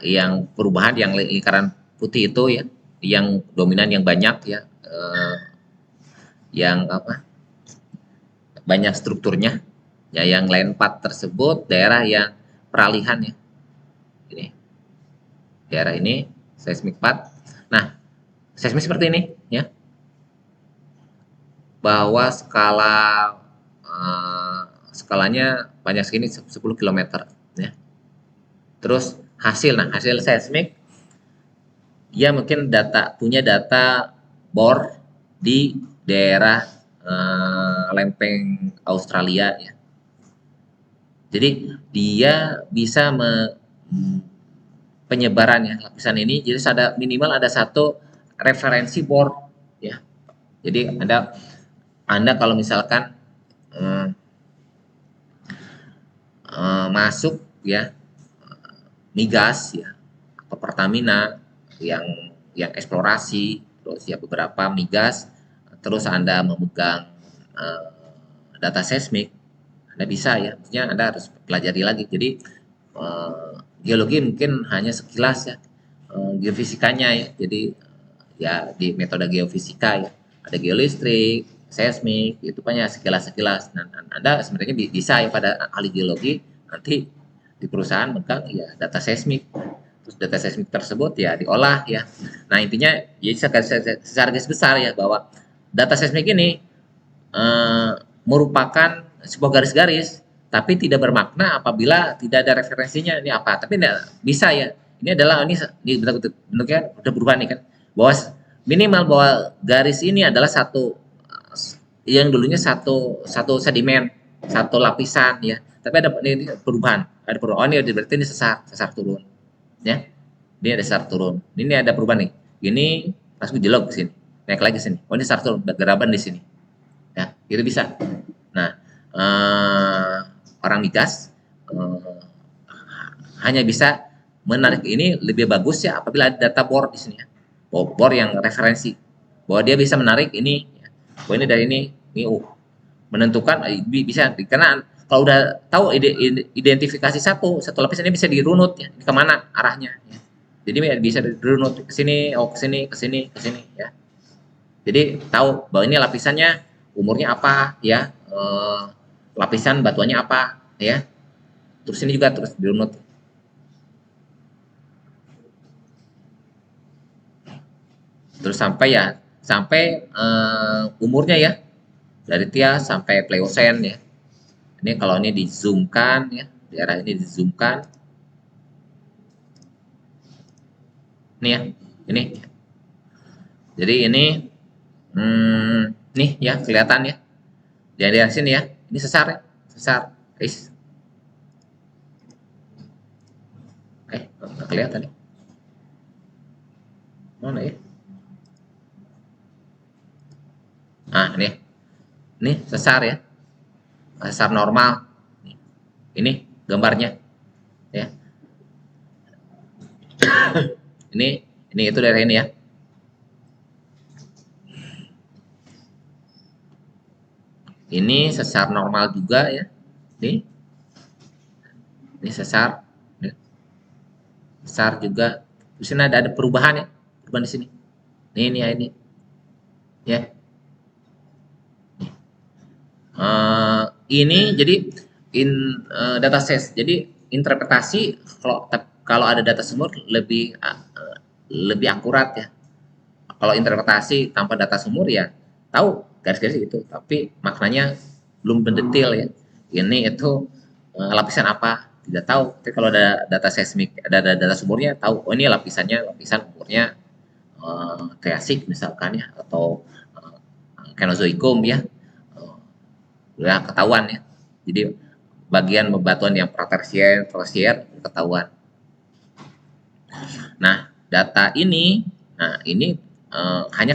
yang perubahan yang lingkaran putih itu ya, yang dominan yang banyak ya, yang apa? Banyak strukturnya. Ya, yang land path tersebut daerah yang peralihan ya. Ini daerah ini seismic path. Nah, seismik seperti ini ya, bahwa skalanya banyak segini 10 km ya. Terus hasil seismik dia mungkin punya data bor di daerah lempeng Australia ya. Jadi dia bisa penyebarannya lapisan ini, jadi minimal ada satu referensi bor ya. Jadi anda kalau misalkan eh, masuk ya migas ya atau Pertamina yang eksplorasi, terus ya beberapa migas, terus Anda memegang eh, data seismik, Anda bisa ya, maksudnya Anda harus pelajari lagi. Jadi geologi mungkin hanya sekilas ya, geofisikanya ya. Jadi ya di metode geofisika ya, ada geolistrik, seismik, itu banyak sekilas-sekilas. Dan Anda sebenarnya bisa ya pada ahli geologi nanti di perusahaan megang ya data seismik. Terus data seismik tersebut ya diolah ya. Nah, intinya ya secara garis besar ya bahwa data seismik ini merupakan sebuah garis-garis, tapi tidak bermakna apabila tidak ada referensinya ini apa. Tapi tidak bisa ya. Ini bentuknya udah berubah nih kan. Bahwa minimal bahwa garis ini adalah yang dulunya satu sedimen, satu lapisan ya. Tapi ada ini perubahan, ada perubahan. Oh, ini berarti ini sesar turun. Ya. Ini ada sesar turun. Ini ada perubahan nih. Ini langsung jelok ke sini. Naik lagi ke sini. Oh, ini sesar turun, geraban di sini. Ya, itu bisa. Nah, orang migas hanya bisa menarik ini lebih bagus ya apabila ada data bor di sini ya. Bor yang referensi. Bahwa dia bisa menarik ini ya. Bahwa ini dari ini menentukan bisa karena kalau udah tahu identifikasi satu lapisan ini bisa dirunut ya, kemana arahnya ya. Jadi bisa dirunut ke sini, ke sini, ke sini, ke sini ya. Jadi tahu bahwa ini lapisannya umurnya apa ya, lapisan batuannya apa ya. Terus ini juga terus dirunut. Terus sampai umurnya ya dari Tia sampai Pleosen ya. Ini kalau ini di-zoomkan ya, daerah ini di-zoomkan. Ini ya, ini. Jadi ini nih ya kelihatan ya. Dari sini ya, ini sesar ya, sesar. Nggak kelihatan ya. Mana ya? Nah, ini sesar ya, sesar normal. Ini gambarnya ya. ini itu daerah ini ya. Ini sesar normal juga ya. Ini sesar. Sesar juga. Terus ini ada perubahan ya. Perubahan di sini. Ini ya ini. Ya. Ini jadi data set. Jadi interpretasi kalau ada data sumur lebih akurat ya. Kalau interpretasi tanpa data sumur ya tahu garis-garis itu, tapi maknanya belum mendetail ya. Ini itu lapisan apa tidak tahu. Tapi kalau ada data seismik, ada data sumurnya tahu. Oh, ini lapisan umurnya triasik misalkan ya, atau Kenozoikum ya, udah ketahuan ya. Jadi bagian bebatuan yang pratersier, tersier ketahuan. Nah, data ini, hanya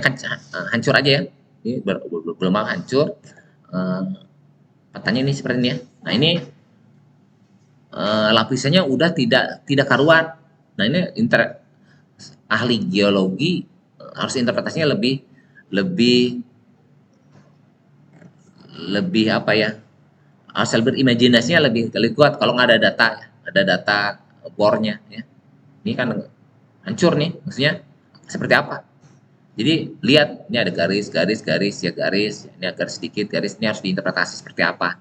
hancur aja ya. Ini belum hancur. Petanya ini seperti ini ya. Nah, ini lapisannya udah tidak karuan. Nah, ini ahli geologi harus interpretasinya lebih lebih apa ya? Harus berimajinasinya lebih kuat kalau nggak ada data ya. Ada data bornya ya. Ini kan hancur nih, maksudnya seperti apa? Jadi lihat, ini ada garis, garis, garis, ya garis, ini agak sedikit garis, ini harus diinterpretasi seperti apa.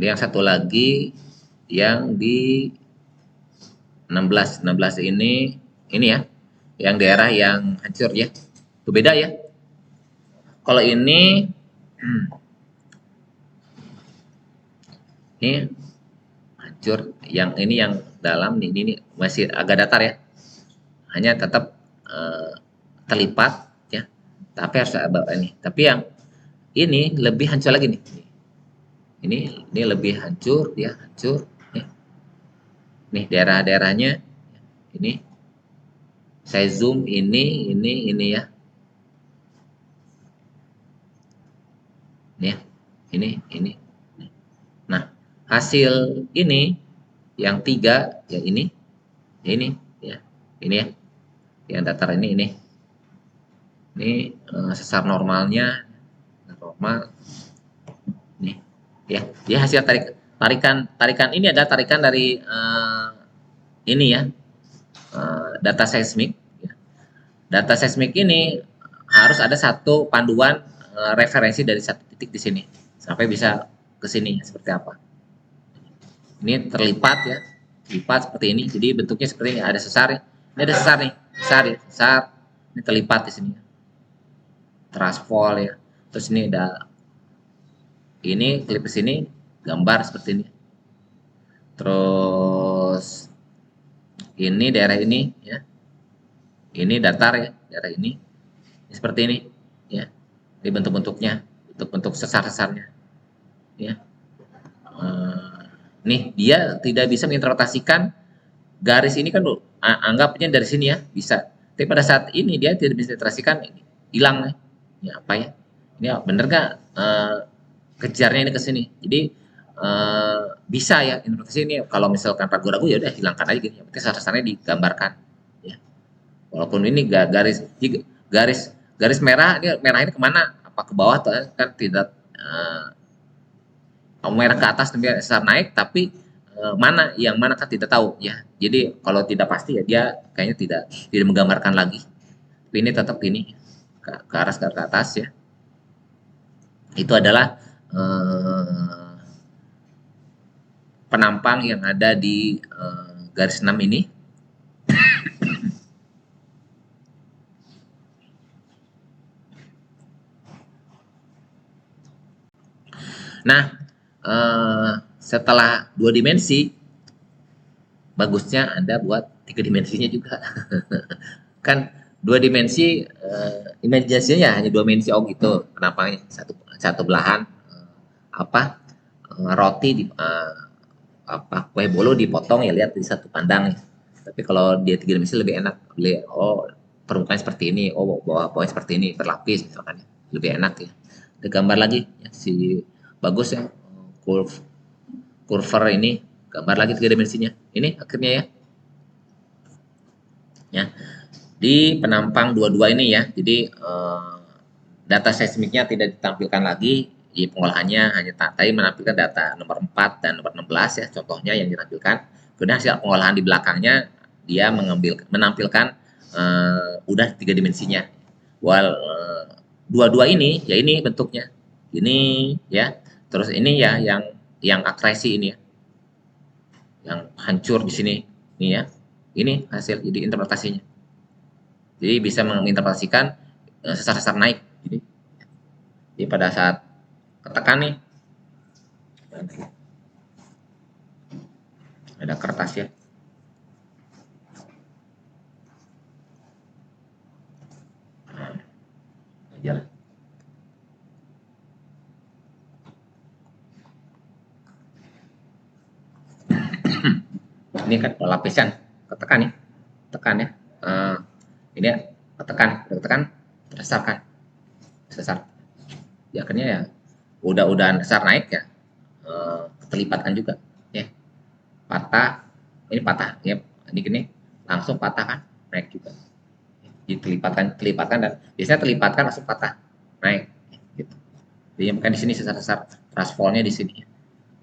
Yang satu lagi yang di 16 ini ya, yang daerah yang hancur ya. Itu beda ya. Kalau ini hancur, yang ini yang dalam ini masih agak datar ya. Hanya tetap terlipat ya. Tapi harus ada ini. Tapi yang ini lebih hancur lagi nih. Ini lebih hancur ya, hancur. Nih daerah-daerahnya ini saya zoom ini ya. Nih, ini. Nah, hasil ini yang tiga ya ini ya, ini ya, yang datar ini sesar normalnya normal nih ya. Dia hasil tarikan ini ada tarikan dari ini ya, data seismik ya. Data seismik ini harus ada satu panduan referensi dari satu titik di sini sampai bisa ke sini seperti apa. Ini terlipat ya, terlipat seperti ini. Jadi bentuknya seperti ini, ada sesar ya. Ini ada sesar nih, sesar ya, sesar. Ini terlipat di sini. Transfol ya. Terus ini ada ini klip ke sini gambar seperti ini. Terus ini daerah ini ya. Ini datar ya, daerah ini. Seperti ini ya. Ini bentuk-bentuknya, bentuk-bentuk sesar-sesarnya. Ya. Nih dia tidak bisa menginterpretasikan garis ini kan anggapnya dari sini ya bisa. Tapi pada saat ini dia tidak bisa interpretasikan, hilang nih. Ya apa ya? Ini bener nggak kejarnya ini ke sini? Jadi bisa ya interpretasi ini. Kalau misalkan ragu-ragu ya udah hilangkan aja gitu. Yang penting sasarnya digambarkan. Ya. Walaupun ini garis garis garis merah ini kemana? Apa ke bawah kan tidak merah ke atas sesar naik tapi mana yang mana kan tidak tahu ya. Jadi kalau tidak pasti ya dia kayaknya tidak menggambarkan lagi. Tapi ini tetap ini ke arah ke atas ya. Itu adalah penampang yang ada di garis 6 ini. Nah, setelah 2 dimensi, bagusnya Anda buat 3 dimensinya juga. Kan 2 dimensi, imajinasinya ya hanya 2 dimensi, oh gitu, penampangnya satu belahan roti di kue bolu dipotong ya lihat di satu pandang ya. Tapi kalau dia 3 dimensi lebih enak, oh permukaan seperti ini, oh bawahnya seperti ini, berlapis misalkan ya. Lebih enak ya. Ada gambar lagi ya, si bagus ya, curver ini gambar lagi 3 dimensinya. Ini akhirnya ya. Ya. Di penampang dua-dua ini ya. Jadi data seismiknya tidak ditampilkan lagi, di pengolahannya hanya tadi menampilkan data nomor 4 dan nomor 16 ya contohnya yang ditampilkan. Kemudian hasil pengolahan di belakangnya dia menampilkan udah 3 dimensinya. Dua-dua ini ya ini bentuknya. Ini ya. Terus ini ya yang akresi ini ya. Yang hancur di sini ini ya. Ini hasil jadi interpretasinya. Jadi bisa menginterpretasikan sesar-sesar naik. Jadi pada saat ketekan nih, ada kertas ya. Jalan. Ini kan lapisan ketekan nih, tekan ya. Ini ya, ketekan, sesar. Ya akhirnya ya udah sesar naik ya, terlipatkan juga ya. Patah, ini patah ya, ini gini langsung patah kan, naik juga. Jadi telipatkan dan biasanya telipatkan langsung patah, naik gitu. Jadi makanya di sini sesar-sesar transfolnya di sini.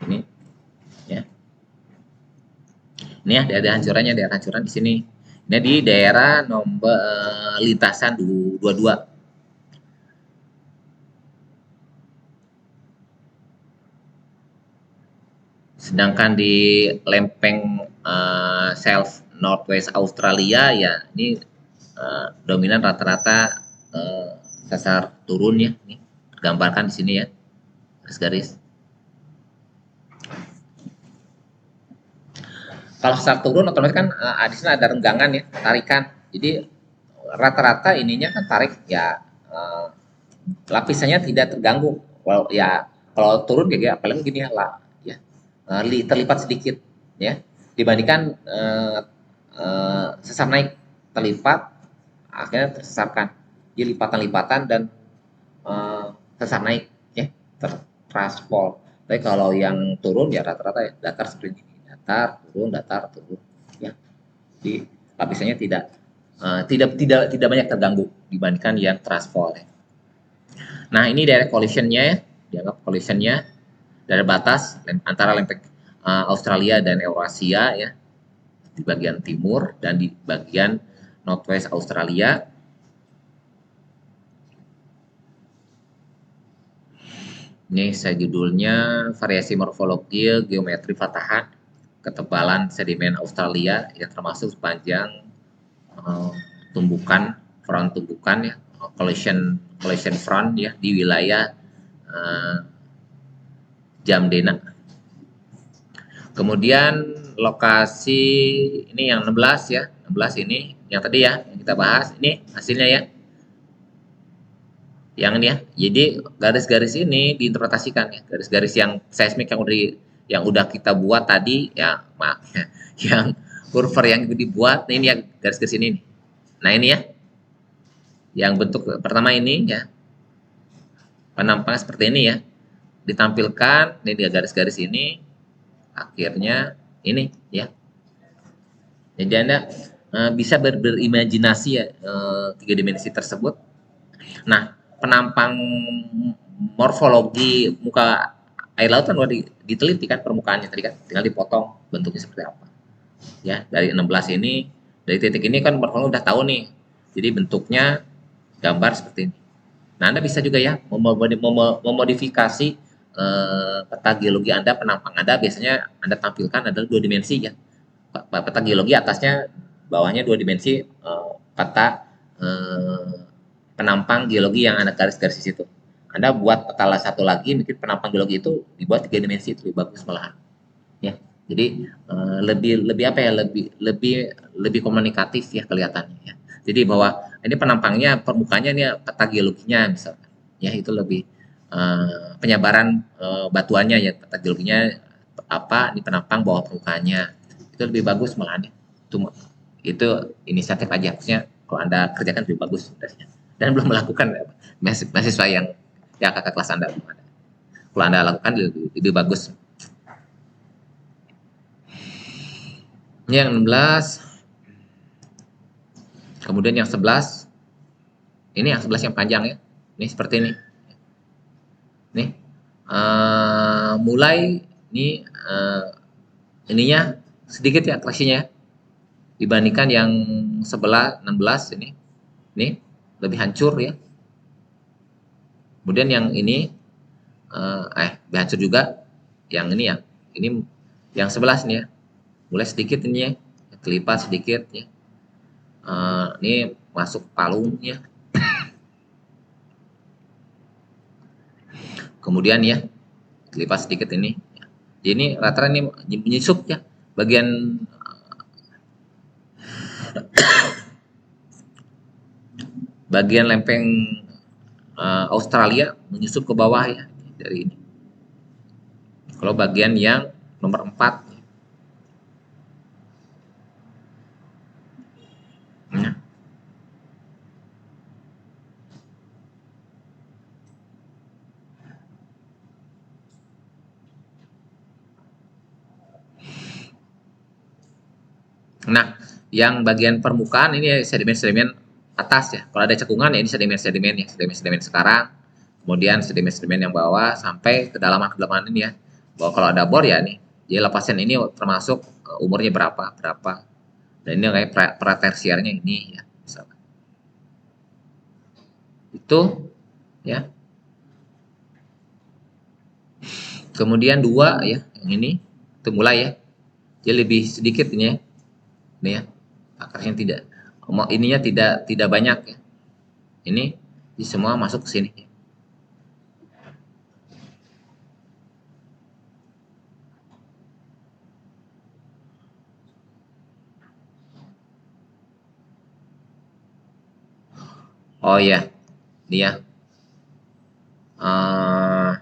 Ini ya. Ini ya daerah hancuran di sini. Ini di daerah nomor lintasan 22. Sedangkan di lempeng shelf Northwest Australia ya ini dominan rata-rata sesar turun ya, ini tergambarkan di sini ya, garis-garis. Kalau sesar turun otomatis kan di sini ada renggangan ya, tarikan. Jadi rata-rata ininya kan tarik ya, lapisannya tidak terganggu. Kalau ya kalau turun ya paling gini ya lah ya, terlipat sedikit ya dibandingkan sesar naik terlipat akhirnya tersesarkan. Jadi lipatan-lipatan dan sesar naik ya tertransform. Tapi kalau yang turun ya rata-rata ya datar seperti ini, datar turun ya. Jadi lapisannya tidak banyak terganggu dibandingkan yang transport ya. Nah ini daerah collisionnya ya, dianggap collisionnya daerah batas antara lempeng Australia dan Eurasia ya, di bagian timur dan di bagian Northwest Australia. Ini saya judulnya variasi morfologi geometri fatahan ketebalan sedimen Australia yang termasuk sepanjang tumbukan front tumbukan ya, collision front ya di wilayah Jamdena. Kemudian lokasi ini yang 16 ya, 16 ini yang tadi ya yang kita bahas, ini hasilnya ya. Yang ini ya. Jadi garis-garis ini diinterpretasikan ya, garis-garis yang seismik yang udah kita buat tadi ya, maaf ya, yang kurva yang dibuat, nah ini ya garis-garis ini. Nah ini ya, yang bentuk pertama ini ya, penampangnya seperti ini ya, ditampilkan ini dia garis-garis ini, akhirnya ini ya. Jadi Anda bisa berimajinasi ya tiga dimensi tersebut. Nah, penampang morfologi muka air laut kan udah diteliti kan permukaannya tadi kan, tinggal dipotong bentuknya seperti apa. Ya, dari 16 ini, dari titik ini kan morfologi udah tahu nih. Jadi bentuknya gambar seperti ini. Nah, Anda bisa juga ya memodifikasi peta geologi Anda, penampang Anda biasanya Anda tampilkan adalah dua dimensi ya. Peta geologi atasnya, bawahnya dua dimensi, peta penampang geologi yang Anda garis-garis di situ. Anda buat peta satu lagi, mungkin penampang geologi itu dibuat tiga dimensi, itu lebih bagus malahan. Ya, jadi lebih apa ya, lebih komunikatif ya kelihatannya. Ya. Jadi bahwa ini penampangnya, permukaannya ini peta geologinya misalkan. Ya itu lebih penyebaran batuannya ya, peta geologinya apa, ini penampang bawah permukaannya. Itu lebih bagus malahan ya. Itu inisiatif aja, maksudnya kalau Anda kerjakan lebih bagus sebenarnya. Dan belum melakukan mahasiswa yang ya kakak kelas Anda belum ada. Kalau Anda lakukan lebih bagus. Ini yang 16. Kemudian yang 11. Ini yang 11 yang panjang ya. Ini seperti ini. Nih. Mulai ini ininya sedikit ya klasenya dibandingkan yang sebelah 16 ini. Nih, lebih hancur ya. Kemudian yang ini lebih hancur juga. Yang ini ya. Ini yang 11 nih ya. Mulai sedikit ini ya. Kelipat sedikit ya. Ini masuk palungnya. Kemudian ya, kelipat sedikit ini. Jadi ini rata-rata ini menyusup ya. Bagian lempeng Australia menyusup ke bawah ya dari ini. Kalau bagian yang nomor 4 ya. Nah, yang bagian permukaan ini sedimen-sedimen atas ya. Kalau ada cekungan ya ini sedimen-sedimen ya, sedimen-sedimen sekarang. Kemudian sedimen-sedimen yang bawah sampai kedalaman ini ya. Bahwa kalau ada bor ya nih, jadi lepasan ini termasuk umurnya berapa. Dan ini kayak pratersiarnya ini ya, misalkan. Itu ya. Kemudian 2 ya, yang ini Itu mulai ya. Jadi lebih sedikit ini ya. Ini ya. Akarnya tidak ininya tidak banyak ya. Ini semua masuk ke sini. Oh iya, dia eh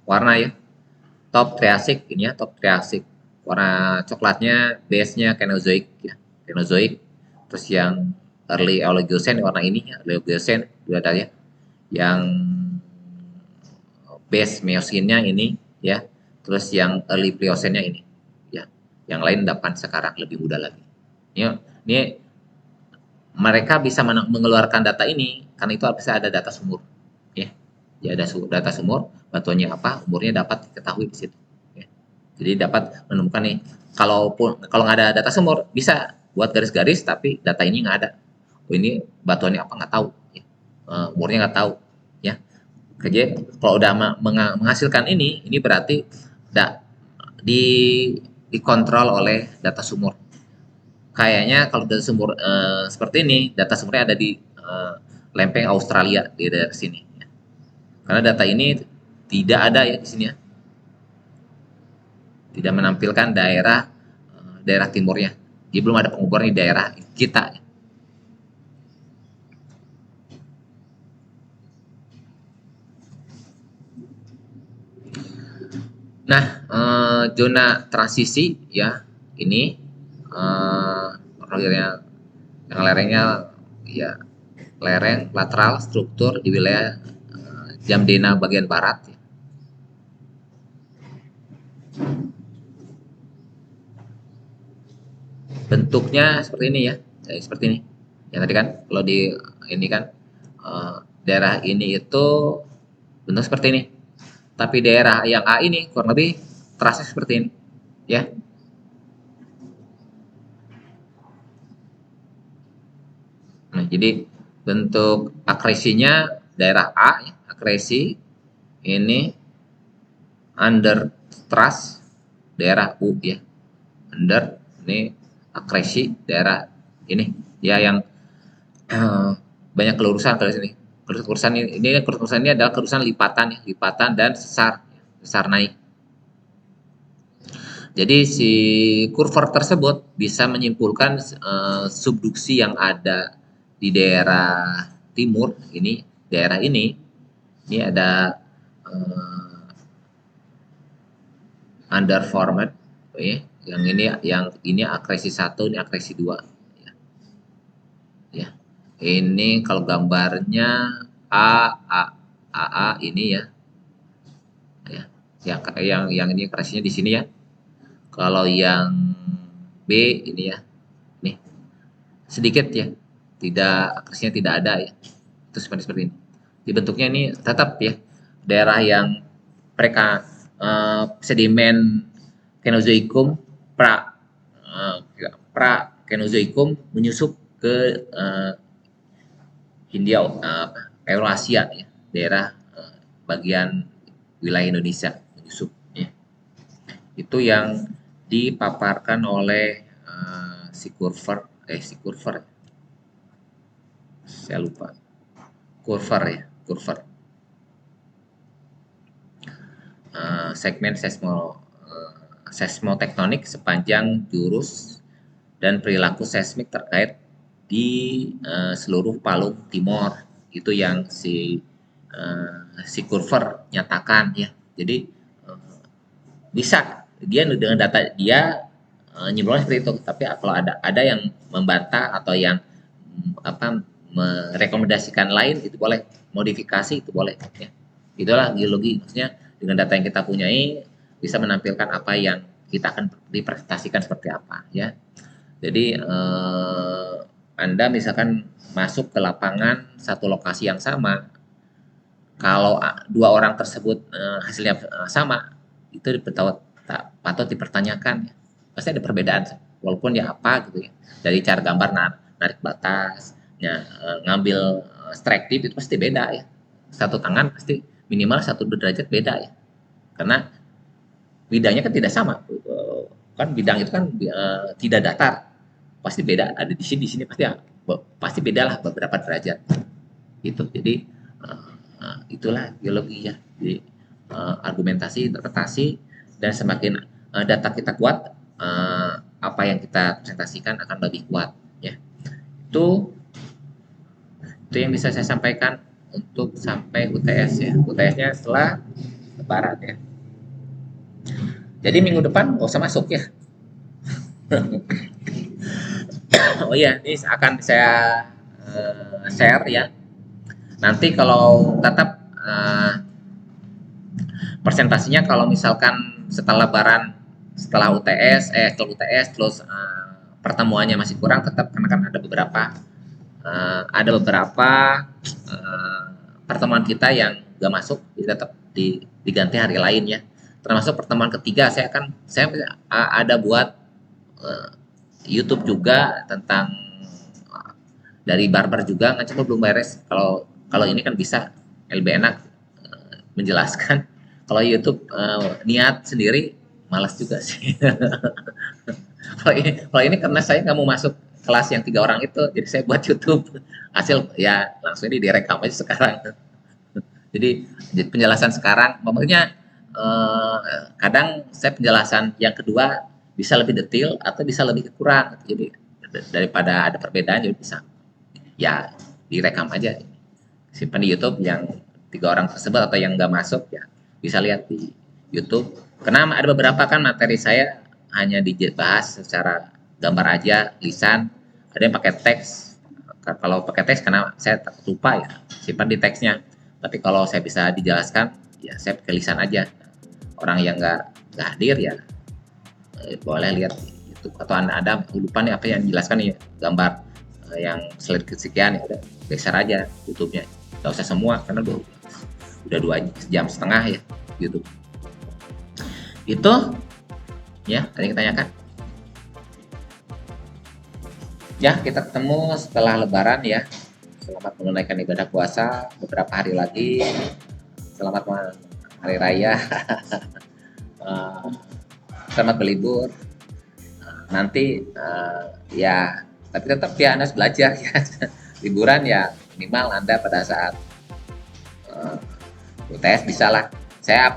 warna ya. Top Triassic ini ya, top Triassic. Warna coklatnya base-nya Kenozoic ya. Kenozoic. Terus yang early Oligocene warna ini ya, Oligocene juga ada ya. Yang base Miocene-nya ini ya. Terus yang early Pliocene-nya ini ya. Yang lain dapat sekarang lebih muda lagi. Ini mereka bisa mengeluarkan data ini karena itu bisa ada data sumur ya. Ya ada data sumur, batuannya apa, umurnya dapat diketahui di situ ya. Jadi dapat menemukan nih, kalau nggak ada data sumur bisa buat garis-garis tapi data ini nggak ada. Oh, ini batuannya apa nggak tahu ya. Umurnya nggak tahu ya. Jadi kalau udah menghasilkan ini berarti udah di dikontrol oleh data sumur. Kayaknya kalau data sumur seperti ini, data sumurnya ada di lempeng Australia di daerah sini. Karena data ini tidak ada ya di sini ya, tidak menampilkan daerah timurnya. Jadi belum ada pengukuran di daerah kita. Nah, zona transisi ya ini yang lerengnya ya lereng lateral struktur di wilayah Jamdena bagian barat. Bentuknya seperti ini ya, seperti ini. Yang tadi kan kalau di ini kan daerah ini itu bentuk seperti ini. Tapi daerah yang A ini kurang lebih terasa seperti ini, ya. Nah, jadi bentuk akresinya daerah A, ya, akresi ini under trust daerah U ya, under ini akresi daerah ini ya yang banyak kelurusan kalau sini. Kelurusan ini kelurusan ini adalah kelurusan lipatan ya, lipatan dan sesar naik. Jadi si kurva tersebut bisa menyimpulkan subduksi yang ada di daerah timur ini, daerah ini ada underformed, ya. Yang ini akresi 1, ini akresi 2. Ya. Ini kalau gambarnya A A A ini ya. Ya. Yang ini akresinya di sini ya. Kalau yang B ini ya. Nih. Sedikit ya. Akresinya tidak ada ya. Itu seperti ini. Di bentuknya ini tetap ya. Daerah yang mereka sedimen Kenozoikum pra Kenozoikum menyusup ke Hindia Eurasia ya, daerah bagian wilayah Indonesia menyusup ya. Itu yang dipaparkan oleh si Kurver saya lupa Kurver ya, Kurver segmen seismotektonik sepanjang jurus dan perilaku seismik terkait di seluruh palung timur. Itu yang si Kurver nyatakan ya. Jadi bisa dia dengan data dia nyimpulkan seperti itu. Tapi kalau ada yang membantah atau yang merekomendasikan lain itu boleh, modifikasi itu boleh ya. Itulah geologi, maksudnya dengan data yang kita punyai bisa menampilkan apa yang kita akan dipresentasikan seperti apa ya. Jadi Anda misalkan masuk ke lapangan satu lokasi yang sama, kalau dua orang tersebut hasilnya sama, itu patut dipertanyakan ya. Pasti ada perbedaan walaupun ya apa gitu ya. Dari cara gambar narik batas, ya, ngambil strike tip itu pasti beda ya. Satu tangan pasti minimal 1 derajat beda ya. Karena bidangnya kan tidak sama kan bidang itu kan tidak datar, pasti beda, ada di sini pasti ya, pasti beda lah beberapa derajat gitu. Jadi itulah geologi ya. Jadi argumentasi, interpretasi, dan semakin data kita kuat, apa yang kita presentasikan akan lebih kuat ya. Itu yang bisa saya sampaikan untuk sampai UTS ya. UTS-nya setelah Lebaran ya. Jadi minggu depan nggak usah masuk ya. Oh iya, ini akan saya share ya. Nanti kalau tetap presentasinya, kalau misalkan setelah Lebaran, setelah UTS, setelah UTS terus pertemuannya masih kurang, tetap karena kan ada beberapa pertemuan kita yang gak masuk, jadi tetap diganti hari lain ya. Termasuk pertemuan ketiga, saya ada buat YouTube juga tentang dari barber juga, nggak cuma belum beres. Kalau kalau ini kan bisa lebih enak menjelaskan. Kalau YouTube niat sendiri malas juga sih. Kalau ini karena saya nggak mau masuk kelas yang 3 orang itu, jadi saya buat YouTube hasil ya langsung ini direkam aja sekarang. Jadi penjelasan sekarang, maksudnya kadang saya penjelasan yang kedua bisa lebih detail atau bisa lebih kurang. Jadi daripada ada perbedaan, jadi bisa ya direkam aja, simpan di YouTube yang 3 orang tersebut, atau yang nggak masuk ya bisa lihat di YouTube. Karena ada beberapa kan materi saya hanya dibahas secara gambar aja, lisan, ada yang pakai teks. Kalau pakai teks karena saya takut lupa ya, simpan di teksnya. Tapi kalau saya bisa dijelaskan ya saya pakai lisan aja. Orang yang nggak hadir ya boleh lihat di YouTube, atau ada lupa nih apa yang dijelaskan nih gambar yang slide kesekian, ya udah geser aja YouTube-nya, nggak usah semua karena udah 2,5 jam ya YouTube. Itu ya, ada yang ditanyakan? Ya, kita ketemu setelah Lebaran ya. Selamat menunaikan ibadah puasa beberapa hari lagi. Selamat hari raya. Selamat berlibur. Nanti ya, tapi tetap ya Anda harus belajar ya. Liburan ya minimal Anda pada saat UTS bisa lah.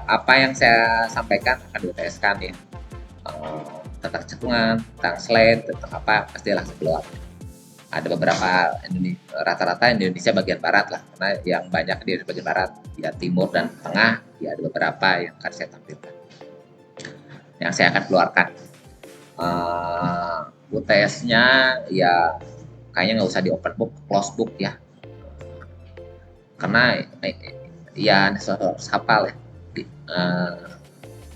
Apa yang saya sampaikan akan di UTS kan ya. Tentang cekungan, tentang slide, tentang apa pasti langsung keluar. Ada beberapa rata-rata Indonesia bagian barat lah, karena yang banyak di bagian barat, ya timur dan tengah, ya ada beberapa yang akan saya tampilkan, yang saya akan keluarkan. UTS-nya ya kayaknya nggak usah di open book, close book ya, karena ya harus hafal ya.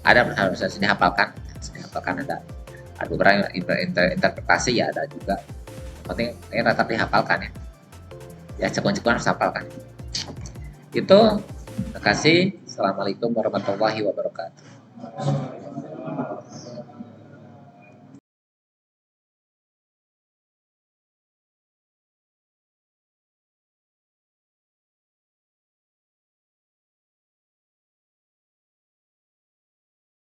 Ada harus dihafalkan, ada beberapa interpretasi ya, ada juga. Penting rata-rata dihafalkan ya. Ya cekun-cekun harus hafalkan. Itu. Terima kasih. Assalamualaikum warahmatullahi wabarakatuh.